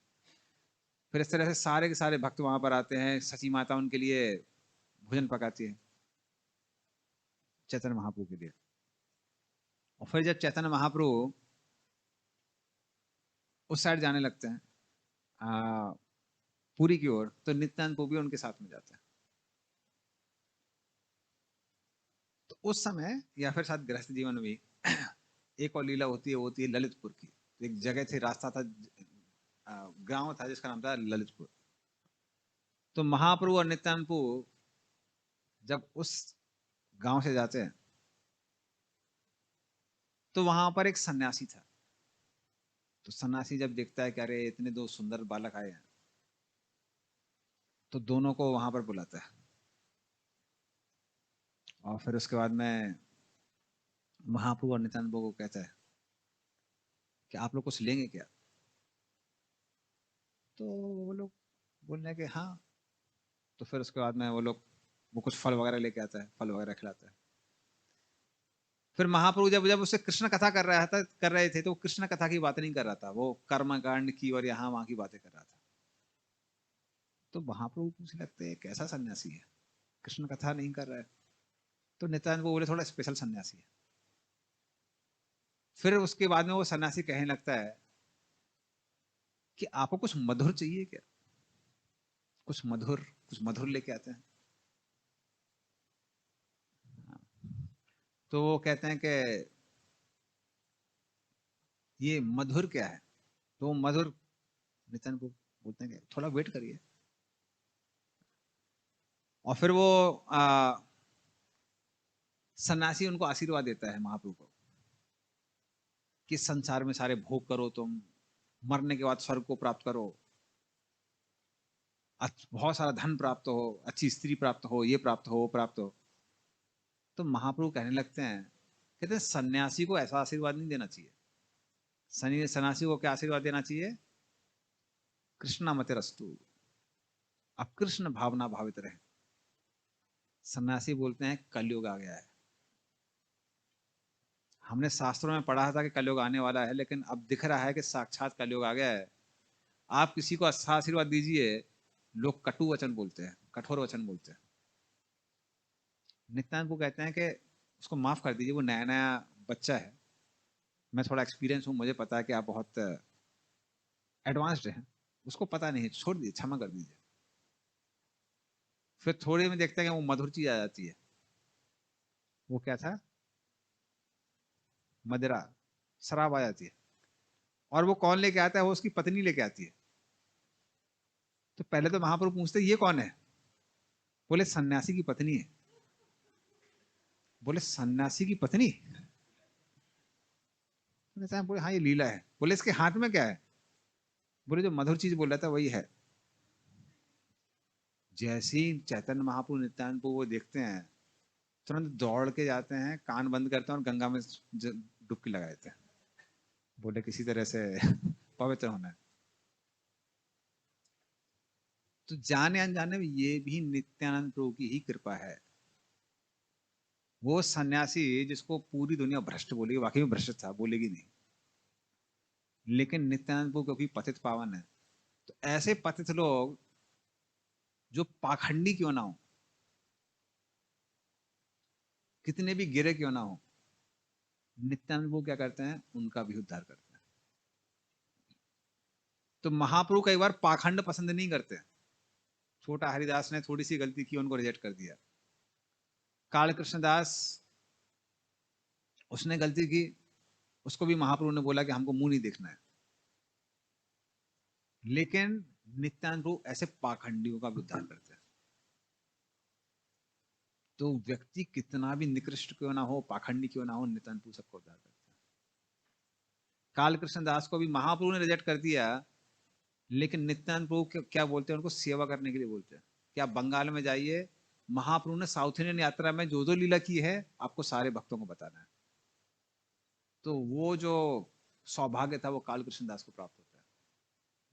फिर इस तरह से सारे के सारे भक्त वहां पर आते हैं, सची माता उनके लिए भोजन पकाती है, चैतन्य महाप्रभु के लिए। और फिर जब चैतन्य महाप्रभु उस साइड जाने लगते हैं, आ, पुरी की ओर, तो नित्यानंद प्रभु भी उनके साथ में जाते हैं। तो उस समय, या फिर शायद गृहस्थ जीवन में भी एक और लीला होती है, वो होती है ललितपुर की। एक जगह थी, रास्ता था, गांव था जिसका नाम था ललितपुर। तो महाप्रभु और नित्यानंद प्रभु जब उस गांव से जाते हैं, तो वहां पर एक सन्यासी था। तो सन्यासी जब देखता है कि अरे इतने दो सुंदर बालक आए हैं, तो दोनों को वहां पर बुलाता है। और फिर उसके बाद में महाप्रभु और नित्यानंद प्रभु को कहता है कि आप लोग कुछ लेंगे क्या। तो वो लोग बोलने हैं कि हाँ। तो फिर उसके बाद में वो कुछ फल वगैरह लेके आता है, फल वगैरह खिलाता है। फिर महाप्रभु जब जब उससे कृष्ण कथा कर रहे थे, तो वो कृष्ण कथा की बात नहीं कर रहा था, वो कर्म कांड की और यहाँ वहां की बातें कर रहा था। तो महाप्रभु पूछने लगते हैं कैसा सन्यासी है, कृष्ण कथा नहीं कर रहा है। तो नित्यानंद को बोले थोड़ा स्पेशल सन्यासी है। फिर उसके बाद में वो सन्यासी कहने लगता है कि आपको कुछ मधुर चाहिए क्या, कुछ मधुर लेके आते हैं। तो वो कहते हैं कि ये मधुर क्या है। तो वो मधुर, नित्यानंद को बोलते हैं कि थोड़ा वेट करिए, और फिर वो सन्यासी उनको आशीर्वाद देता है महाप्रभु को कि संसार में सारे भोग करो, तुम मरने के बाद स्वर्ग को प्राप्त करो, बहुत सारा धन प्राप्त हो, अच्छी स्त्री प्राप्त हो, ये प्राप्त हो, वो प्राप्त हो। तो महाप्रभु कहने लगते हैं, कहते हैं सन्यासी को ऐसा आशीर्वाद नहीं देना चाहिए। सन्यासी को क्या आशीर्वाद देना चाहिए? कृष्णा मते रस्तु, अब कृष्ण भावना भावित रहे। सन्यासी बोलते हैं कलयुग आ गया है। हमने शास्त्रों में पढ़ा था कि कलयुग आने वाला है, लेकिन अब दिख रहा है कि साक्षात कलयुग आ गया है। आप किसी को अच्छा आशीर्वाद दीजिए, लोग कटु वचन बोलते हैं, कठोर वचन बोलते हैं। नित्यानंद को कहते हैं कि उसको माफ कर दीजिए, वो नया नया बच्चा है, मैं थोड़ा एक्सपीरियंस हूँ, मुझे पता है कि आप बहुत एडवांस्ड हैं, उसको पता नहीं है, छोड़ दीजिए, क्षमा कर दीजिए। फिर थोड़े में देखते हैं कि वो मधुर चीज आ जाती है। वो क्या था? मदिरा, शराब आ जाती है। और वो कौन लेके आता है? वो उसकी पत्नी लेके आती है। तो पहले तो महाप्रभु पूछते ये कौन है? बोले सन्यासी की पत्नी है। बोले सन्यासी की पत्नी? बोले हाँ ये लीला है। बोले इसके हाथ में क्या है? बोले जो मधुर चीज बोल रहा था वही है। जैसे ही चैतन्य महाप्रभु नित्यानंद को वो देखते हैं, तुरंत दौड़ के जाते हैं, कान बंद करते हैं और गंगा में डुबकी लगा देते हैं। बोले किसी तरह से पवित्र होना है। तो जाने अनजाने में ये भी नित्यानंद प्रभु की ही कृपा है। वो सन्यासी जिसको पूरी दुनिया भ्रष्ट बोलेगी, वाकई में भ्रष्ट था, बोलेगी नहीं, लेकिन नित्यानंद प्रभु क्योंकि पतित पावन है, तो ऐसे पतित लोग जो पाखंडी क्यों ना हो, कितने भी गिरे क्यों ना हो, नित्यानंद प्रभु क्या करते हैं? उनका भी उद्धार करते हैं। तो महाप्रभु कई बार पाखंड पसंद नहीं करते। छोटा हरिदास ने थोड़ी सी गलती की, उनको रिजेक्ट कर दिया। काल कृष्णदास, उसने गलती की, उसको भी महाप्रभु ने बोला कि हमको मुंह नहीं देखना है। लेकिन नित्यानंद प्रभु ऐसे पाखंडियों का भी उद्धार करते हैं। तो व्यक्ति कितना भी निकृष्ट क्यों ना हो, पाखंडी क्यों ना हो, नित्यानंद प्रभु सबको उद्धार करते हैं। काल कृष्णदास को भी महाप्रभु ने रिजेक्ट कर दिया, लेकिन नित्यानंद प्रभु क्या बोलते हैं? उनको सेवा करने के लिए बोलते हैं कि आप बंगाल में जाइए, महाप्रभु ने साउथ इंडियन यात्रा में जो जो लीला की है आपको सारे भक्तों को बताना है। तो वो जो सौभाग्य था वो काल कृष्णदास को प्राप्त होता है,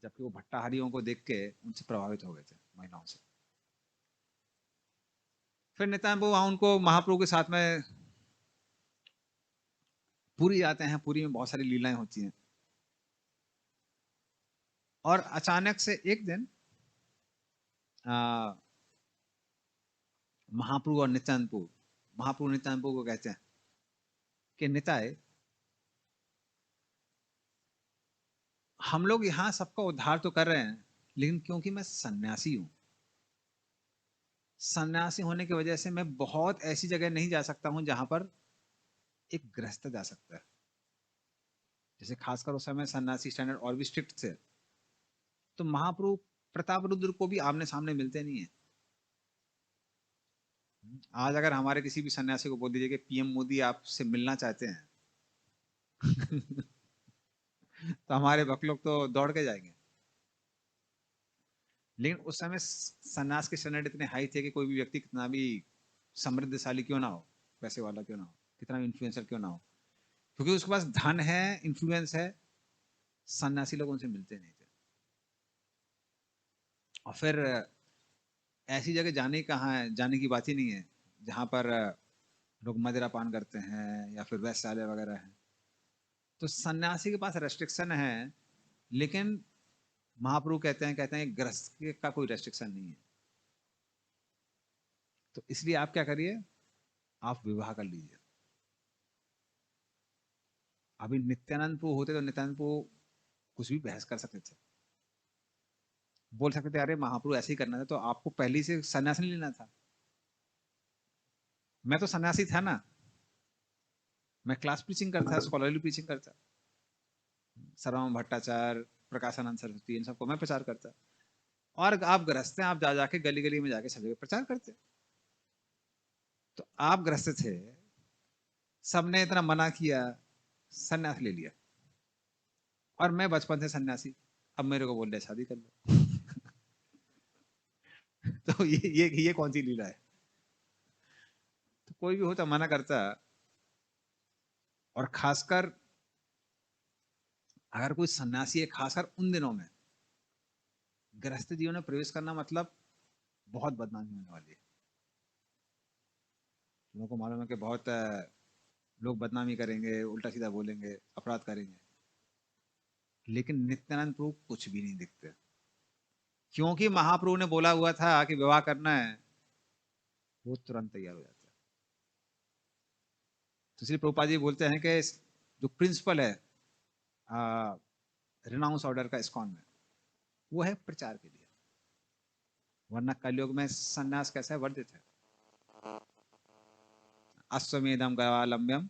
जबकि वो भट्टाहारियों को देख के उनसे प्रभावित हो गए थे, महिलाओं से। फिर नित्यानंद प्रभु वहां उनको महाप्रभु के साथ में पुरी जाते हैं। पुरी में बहुत सारी लीलाएं होती हैं। और अचानक से एक दिन आ, महाप्रभु और नित्यानंद प्रभु, महाप्रभु नित्यानंद प्रभु को कहते हैं कि निताय, हम लोग यहाँ सबका उद्धार तो कर रहे हैं, लेकिन क्योंकि मैं सन्यासी हूं, सन्यासी होने की वजह से मैं बहुत ऐसी जगह नहीं जा सकता हूं जहां पर एक गृहस्थ जा सकता है। जैसे खासकर उस समय सन्यासी स्टैंडर्ड और भी स्ट्रिक्ट थे। तो महाप्रभु प्रताप रुद्र को भी आमने सामने मिलते नहीं है। आज अगर हमारे किसी भी सन्यासी को बोल दीजिए कि पीएम मोदी आपसे मिलना चाहते हैं तो हमारे भक्त लोग तो दौड़ के जाएंगे। लेकिन उस समय सन्यास के स्टैंडर्ड इतने हाई थे कि कोई भी व्यक्ति कितना भी समृद्धशाली क्यों ना हो, पैसे वाला क्यों ना हो, कितना भी इन्फ्लुएंसर क्यों ना हो, क्योंकि उसके पास धन है, इन्फ्लुएंस है, सन्यासी लोग उनसे मिलते नहीं थे। और फिर ऐसी जगह जाने कहाँ है, जाने की बात ही नहीं है जहां पर लोग मदिरा पान करते हैं या फिर वैश्यालय वगैरह है। तो सन्यासी के पास रेस्ट्रिक्शन है, लेकिन महाप्रभु कहते हैं गृहस्थ का कोई रेस्ट्रिक्शन नहीं है। तो इसलिए आप क्या करिए, आप विवाह कर लीजिए। अभी नित्यानंद प्रभु होते तो नित्यानंद प्रभु कुछ भी बहस कर सकते थे, बोल सकते थे अरे महाप्रभु ऐसे ही करना था तो आपको पहले से सन्यास नहीं लेना था। मैं तो सन्यासी था ना, मैं क्लास प्रीचिंग करता, स्कॉलरली प्रीचिंग करता, सर्वम भट्टाचार्य, प्रकाशानंद सरस्वती, इन सबको मैं प्रचार करता। और आप गृहस्थ हैं, आप जा जाके गली गली में जाके सब जगह प्रचार करते हैं। तो आप गृहस्थ थे, सबने इतना मना किया, सन्यास ले लिया, और मैं बचपन से सन्यासी, अब मेरे को बोल रहे शादी कर लो। तो ये कौन सी लीला है? तो कोई भी होता मना करता। और खासकर अगर कोई सन्यासी है, खासकर उन दिनों में गृहस्थ जीवन में प्रवेश करना मतलब बहुत बदनामी होने वाली है। लोगों को मालूम है कि बहुत लोग बदनामी करेंगे, उल्टा सीधा बोलेंगे, अपराध करेंगे, लेकिन नित्यानंद प्रभु कुछ भी नहीं दिखते, क्योंकि महाप्रभु ने बोला हुआ था कि विवाह करना है, वो तुरंत तैयार हो जाता है। तो इसलिए प्रभुपाद जी बोलते हैं कि जो प्रिंसिपल है रिनाउंस ऑर्डर का इस्कॉन में, वो है प्रचार के लिए, वरना कलयुग में सन्यास कैसा है, वर्जित है। अश्वमेधम गवालंब्यम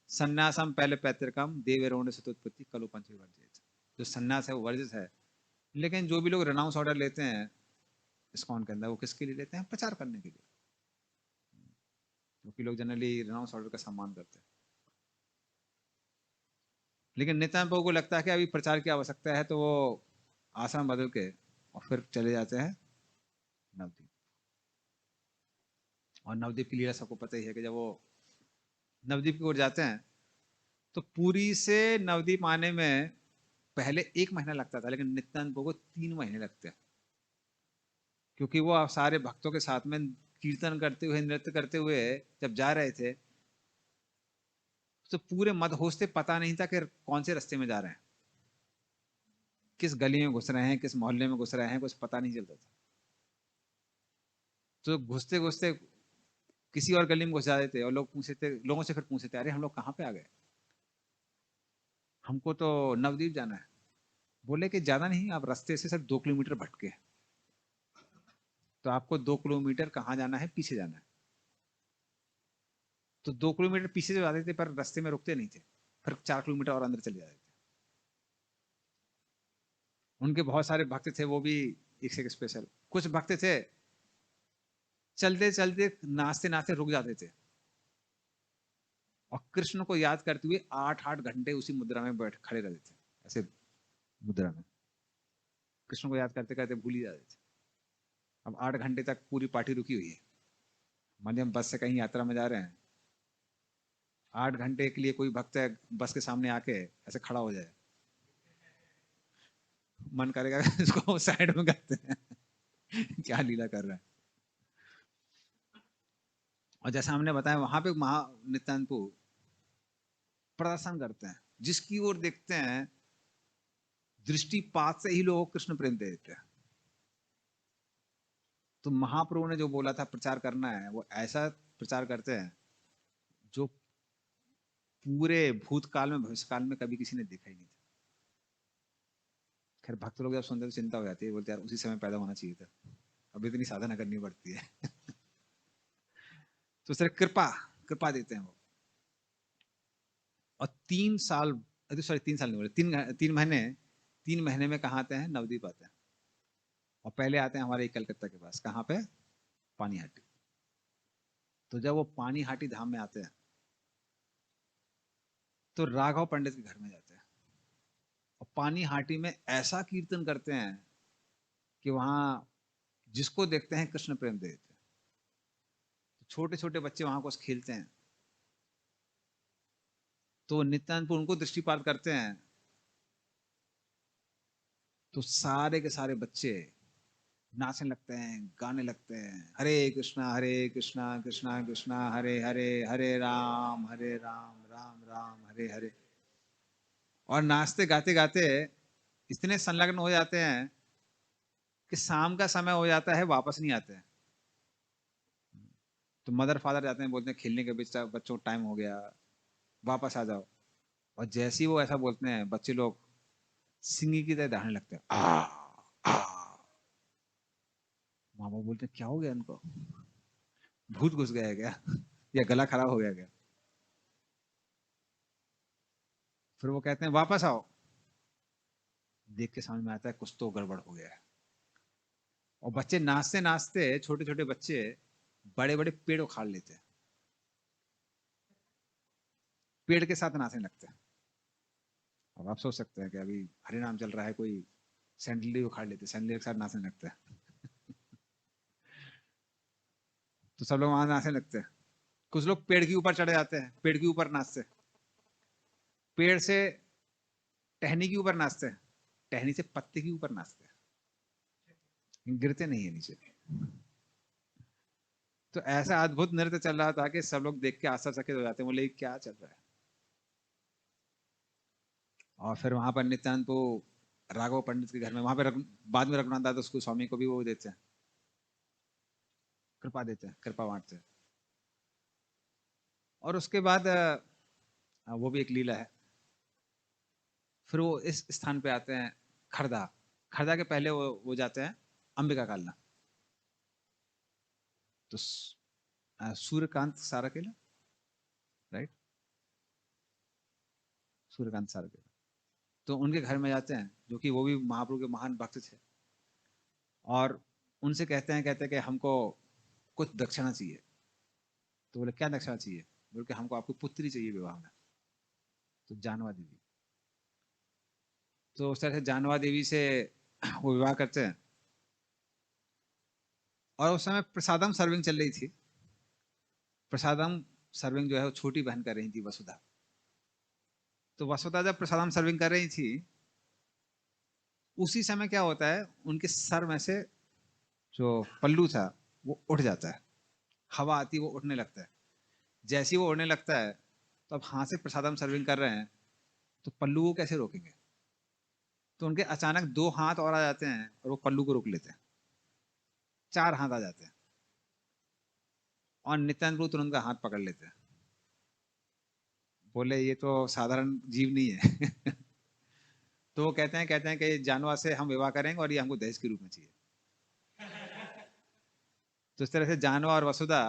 सन्यासम पहले पैतृकम देवेरोण सतुत्पत्ति कलो पंच वर्जित। जो सन्यास है वो वर्जित है। लेकिन जो भी लोग रिनाउंस ऑर्डर लेते हैं इस्कॉन के अंदर, वो किसके लिए लेते हैं? प्रचार करने के लिए, क्योंकि लोग जनरली रिनाउंस ऑर्डर का सम्मान करते हैं। लेकिन नित्यानंद प्रभु को लगता है कि अभी प्रचार की आवश्यकता है, तो वो आश्रम बदल के और फिर चले जाते हैं नवद्वीप। और नवद्वीप की लीला सबको पता ही है कि जब वो नवद्वीप की ओर जाते हैं, तो पुरी से नवद्वीप आने में पहले 1 महीना लगता था, लेकिन नित्यानंद प्रभु को 3 महीने लगते हैं, क्योंकि वो सारे भक्तों के साथ में कीर्तन करते हुए, नृत्य करते हुए जब जा रहे थे, तो पूरे मदहोश से पता नहीं था कि कौन से रास्ते में जा रहे हैं, किस गली में घुस रहे हैं, किस मोहल्ले में घुस रहे हैं, कुछ पता नहीं चलता था। तो घुसते घुसते किसी और गली में घुस जाते थे, और लोग पूछते थे, लोगों से फिर पूछते थे, अरे हम लोग कहाँ पे आ गए, हमको तो नवद्वीप जाना है। बोले कि ज्यादा नहीं, आप रास्ते से सिर्फ 2 किलोमीटर भटके, तो आपको 2 किलोमीटर कहाँ जाना है, पीछे जाना है। तो 2 किलोमीटर पीछे जो जाते थे, पर रास्ते में रुकते नहीं थे, फिर 4 किलोमीटर और अंदर चले जाते थे। उनके बहुत सारे भक्त थे, वो भी एक से एक स्पेशल। कुछ भक्त थे चलते चलते, नाचते नाचते रुक जाते थे, और कृष्ण को याद करते हुए 8-8 घंटे उसी मुद्रा में बैठ खड़े रहते थे, ऐसे मुद्रा में कृष्ण को याद करते करते भूल ही जाते थे। अब 8 घंटे तक पूरी पार्टी रुकी हुई है, मान हम बस से कहीं यात्रा में जा रहे हैं, 8 घंटे के लिए कोई भक्त है बस के सामने आके ऐसे खड़ा हो जाए, मन करेगा इसको साइड में करते हैं। क्या लीला कर रहा है। और जैसा हमने बताया, वहां पे महा नित्यानंद प्रभु प्रदर्शन करते हैं, जिसकी ओर देखते हैं दृष्टिपात से ही लोगों को कृष्ण प्रेम दे देते हैं। तो महाप्रभु ने जो बोला था प्रचार करना है, वो ऐसा प्रचार करते हैं जो पूरे भूतकाल में, भविष्यकाल में कभी किसी ने देखा ही नहीं था। खैर भक्त लोग जब सुनते तो चिंता हो जाती है, बोलते यार उसी समय पैदा होना चाहिए था, अब इतनी साधना करनी पड़ती है। तो सिर्फ कृपा कृपा देते हैं वो। और 3 साल, सॉरी 3 साल नहीं बोले, 3 महीने, 3 महीने में कहाँ आते हैं? नवद्वीप आते हैं। और पहले आते हैं हमारे कलकत्ता के पास, कहाँ पे? पानीहाटी। तो जब वो पानीहाटी धाम में आते हैं, तो राघव पंडित के घर में जाते हैं, और पानीहाटी में ऐसा कीर्तन करते हैं कि वहां जिसको देखते हैं कृष्ण प्रेम दे देते हैं। तो छोटे छोटे बच्चे वहां को खेलते हैं, तो नित्यानंद उनको दृष्टिपात करते हैं, तो सारे के सारे बच्चे नाचने लगते हैं, गाने लगते हैं, हरे कृष्णा कृष्णा कृष्णा हरे हरे, हरे राम राम राम हरे हरे। और नाचते गाते गाते इतने संलग्न हो जाते हैं कि शाम का समय हो जाता है, वापस नहीं आते हैं। तो मदर फादर जाते हैं, बोलते हैं खेलने के बीच बच्चों टाइम हो गया, वापस आ जाओ। और जैसे ही वो ऐसा बोलते हैं, बच्चे लोग सिंगी की तरह दहाड़ने लगते हैं, आ। मामा बोलते हैं क्या हो गया इनको, भूत घुस गया है क्या, या गला खराब हो गया क्या? फिर वो कहते हैं वापस आओ। देख के समझ में आता है कुछ तो गड़बड़ हो गया है। और बच्चे नाचते नाचते, छोटे छोटे बच्चे बड़े बड़े पेड़ उखाड़ लेते हैं, पेड़ के साथ नाचने लगते हैं। अब आप सोच सकते हैं कि अभी हरि नाम चल रहा है, कोई सैंडली उखाड़ लेते, सैंडली के साथ नाचने लगते हैं। तो सब लोग वहां नाचने लगते हैं। कुछ लोग पेड़ के ऊपर चढ़े जाते हैं, पेड़ के ऊपर नाचते हैं, पेड़ से टहनी के ऊपर नाचते हैं, टहनी से पत्ते के ऊपर नाचते हैं, गिरते नहीं है नीचे। तो ऐसा अद्भुत नृत्य चल रहा था कि सब लोग देख के आश्चर्यचकित हो जाते हैं, बोले क्या चल रहा है। और फिर वहां पर नित्यानंद को राघव पंडित के घर में, वहां पे बाद में रघुनाथ दास उसको स्वामी को भी वो देते हैं, कृपा देते हैं, कृपा बांटते हैं। और उसके बाद वो भी एक लीला है। फिर वो इस स्थान पे आते हैं, खरदा। खरदा के पहले वो जाते हैं अंबिका कालना। तो सूर्यकांत साराकेला, राइट, सूर्यकांत साराकेला, तो उनके घर में जाते हैं, जो कि वो भी महाप्रभु के महान भक्त थे। और उनसे कहते हैं कि हमको कुछ दक्षिणा चाहिए। तो बोले क्या दक्षिणा चाहिए? बोले कि हमको आपकी पुत्री चाहिए विवाह में। तो जानवा देवी, तो उस तरह से जानवा देवी से वो विवाह करते हैं। और उस समय प्रसादम सर्विंग चल रही थी। प्रसादम सर्विंग जो है वो छोटी बहन कर रही थी, वसुधा। तो वसुधा जब प्रसादम सर्विंग कर रही थी, उसी समय क्या होता है, उनके सर में से जो पल्लू था वो उठ जाता है, हवा आती है, वो उठने लगता है। जैसे ही वो उड़ने लगता है, तो अब हाथ से प्रसादम सर्विंग कर रहे हैं, तो पल्लू को कैसे रोकेंगे? तो उनके अचानक दो हाथ और आ जाते हैं और वो पल्लू को रोक लेते हैं। चार हाथ आ जाते हैं और नित्यानंद प्रभु तुरंत का हाथ पकड़ लेते हैं। बोले ये तो साधारण जीव नहीं है। तो वो कहते हैं कि जानवर से हम विवाह करेंगे और ये हमको दहेज के रूप में चाहिए। तो इस तरह से जानवा और वसुधा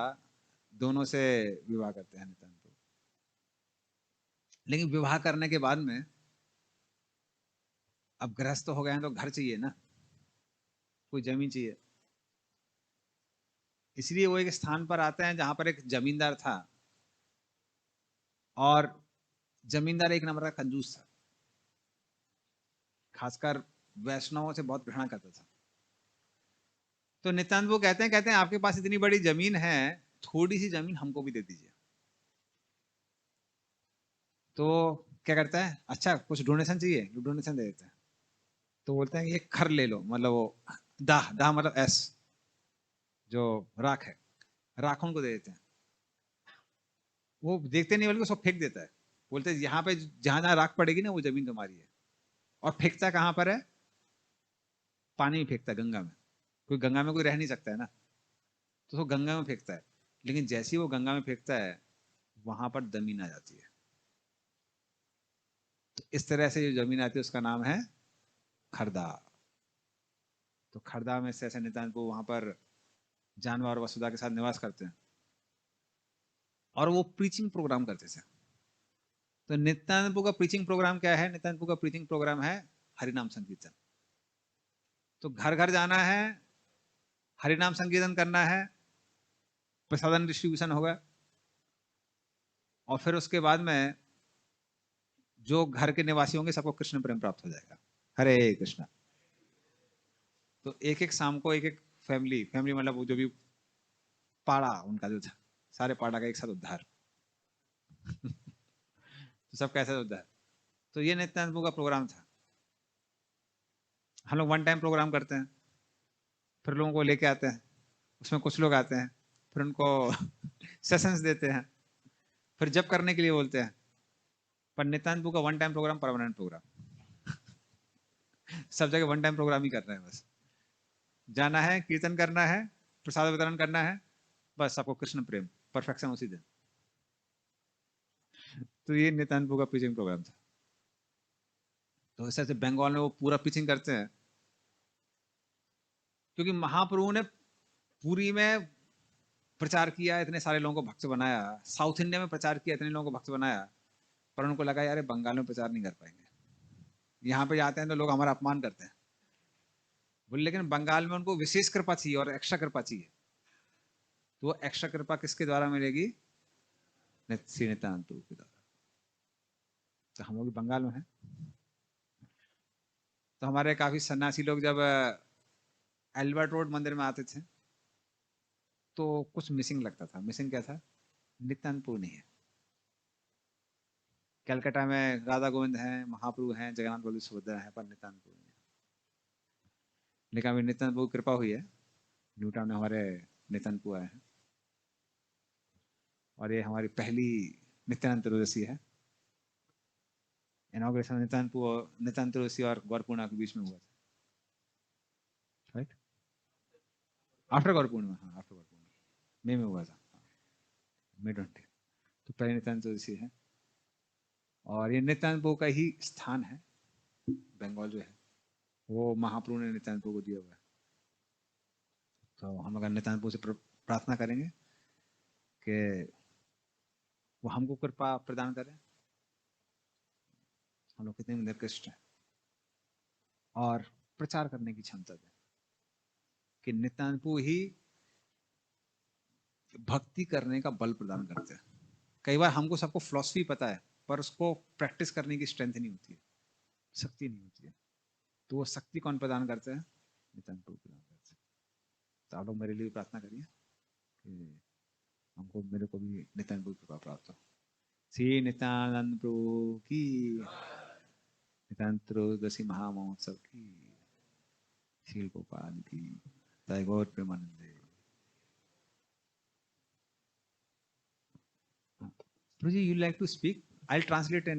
दोनों से विवाह करते हैं नित्यानंद प्रभु। लेकिन विवाह करने के बाद में अब गृहस्थ हो गए हैं, तो घर चाहिए ना, कोई जमीन चाहिए। इसलिए वो एक स्थान पर आते हैं जहां पर एक जमींदार था, और जमींदार एक नंबर का कंजूस था, खासकर वैष्णवों से बहुत घृणा करता था। तो नित्यानंद वो कहते हैं आपके पास इतनी बड़ी जमीन है, थोड़ी सी जमीन हमको भी दे दीजिए। तो क्या करता है, अच्छा कुछ डोनेशन चाहिए, डोनेशन दे देता है। तो बोलते हैं ये खर ले लो, मतलब वो दाह, दाह मतलब एस, जो राख है, राख उनको दे देते हैं। वो देखते नहीं बल्कि उसको फेंक देता है। बोलते हैं यहाँ पे जहां जहां राख पड़ेगी ना, वो जमीन तुम्हारी है। और फेंकता कहाँ पर है? पानी में फेंकता है, गंगा में। कोई गंगा में कोई रह नहीं सकता है ना, तो वो गंगा में फेंकता है। लेकिन जैसे ही वो गंगा में फेंकता है, वहां पर जमीन आ जाती है। तो इस तरह से जो जमीन आती है उसका नाम है खरदा। तो खरदा में से ऐसे नित्यानंद को वहां पर जानवा और वसुधा के साथ निवास करते हैं, और वो प्रीचिंग प्रोग्राम करते थे। तो नित्यानंद का प्रीचिंग प्रोग्राम क्या है? नित्यानंद का प्रीचिंग प्रोग्राम है हरिनाम संकीर्तन। तो घर घर जाना है, हरिनाम संकीर्तन करना है, प्रसादन डिस्ट्रीब्यूशन होगा, और फिर उसके बाद में जो घर के निवासी होंगे सबको कृष्ण प्रेम प्राप्त हो जाएगा। हरे कृष्णा। तो एक एक शाम को एक एक फैमिली, फैमिली मतलब वो जो भी पाड़ा उनका जो था, सारे पाड़ा का एक साथ उद्धार। तो सब कैसे उद्धार। तो ये नित्यानंद का प्रोग्राम था। हम लोग वन टाइम प्रोग्राम करते हैं, फिर लोगों को लेके आते हैं, उसमें कुछ लोग आते हैं, फिर उनको सेशंस देते हैं, फिर जब करने के लिए बोलते हैं। पर नित्यानंद का one time program permanent program. सब जगह वन टाइम प्रोग्राम ही कर रहे हैं बस। जाना है, कीर्तन करना है, प्रसाद वितरण करना है, बस सबको कृष्ण प्रेम, परफेक्शन उसी दिन। तो ये नित्यानंद का पिचिंग प्रोग्राम था। तो इस तरह से बंगाल में वो पूरा पिचिंग करते हैं, क्योंकि महाप्रभु ने पूरी में प्रचार किया, इतने सारे लोगों को भक्त बनाया, साउथ इंडिया में प्रचार किया, इतने लोगों को भक्त बनाया, पर उनको लगा यार बंगाल में प्रचार नहीं कर पाएंगे, यहाँ पे जाते हैं तो लोग हमारा अपमान करते हैं, बोले लेकिन बंगाल में उनको विशेष कृपा चाहिए और एक्स्ट्रा कृपा चाहिए। तो वो एक्स्ट्रा कृपा किसके द्वारा मिलेगी? श्री नित्यानंद प्रभु के द्वारा। तो हम लोग बंगाल में हैं, तो हमारे काफी सन्यासी लोग जब एल्बर्ट रोड मंदिर में आते थे तो कुछ मिसिंग लगता था। मिसिंग क्या था? नित्यानंद प्रभु नहीं है। कलकत्ता में राधा गोविंद हैं, महाप्रभु हैं, जगन्नाथ बलदेव सुभद्रा हैं, पर नित्यानंद प्रभु नहीं है। लेकिन अभी नित्यानंद प्रभु की कृपा हुई है, न्यू टाउन में हमारे नित्यानंद प्रभु आए हैं, और ये हमारी पहली नित्यानंद त्रयोदशी है। इनॉग्रेशन नित्यानंद त्रयोदशी और गौर पूर्णिमा के बीच में हुआ था, राइट? आफ्टर गौर पूर्णिमा, हाँ आफ्टर गौर पूर्णिमा मई में हुआ था, मई 20। तो पहली नित्यानंद त्रयोदशी है, और ये नित्यानंद प्रभु का ही स्थान है। बंगाल जो है वो महाप्रभु ने नित्यानंद प्रभु को दिया हुआ है। तो हम अगर नित्यानंद प्रभु से प्रार्थना करेंगे कि वो हमको कृपा प्रदान करें, हम लोग कितने निर्कृष्ट हैं, और प्रचार करने की क्षमता दें कि नित्यानंद प्रभु ही भक्ति करने का बल प्रदान करते हैं। कई बार हमको सबको फिलॉसफी पता है, पर उसको प्रैक्टिस करने की स्ट्रेंथ नहीं होती है, शक्ति नहीं होती है। तो वो शक्ति कौन प्रदान करते हैं? नित्यानंद प्रभु प्रदान करते हैं। तो आप लोग मेरे लिए प्रार्थना करिए कि हमको, मेरे को भी नित्यानंद प्रभु की कृपा प्राप्त हो। श्री नित्यानंद प्रभु की, नित्यानंद त्रयोदशी महामहोत्सव की, शील गोपाल की, जय गौर प्रेमानंदे। Prabhuji, you like to speak? I'll translate in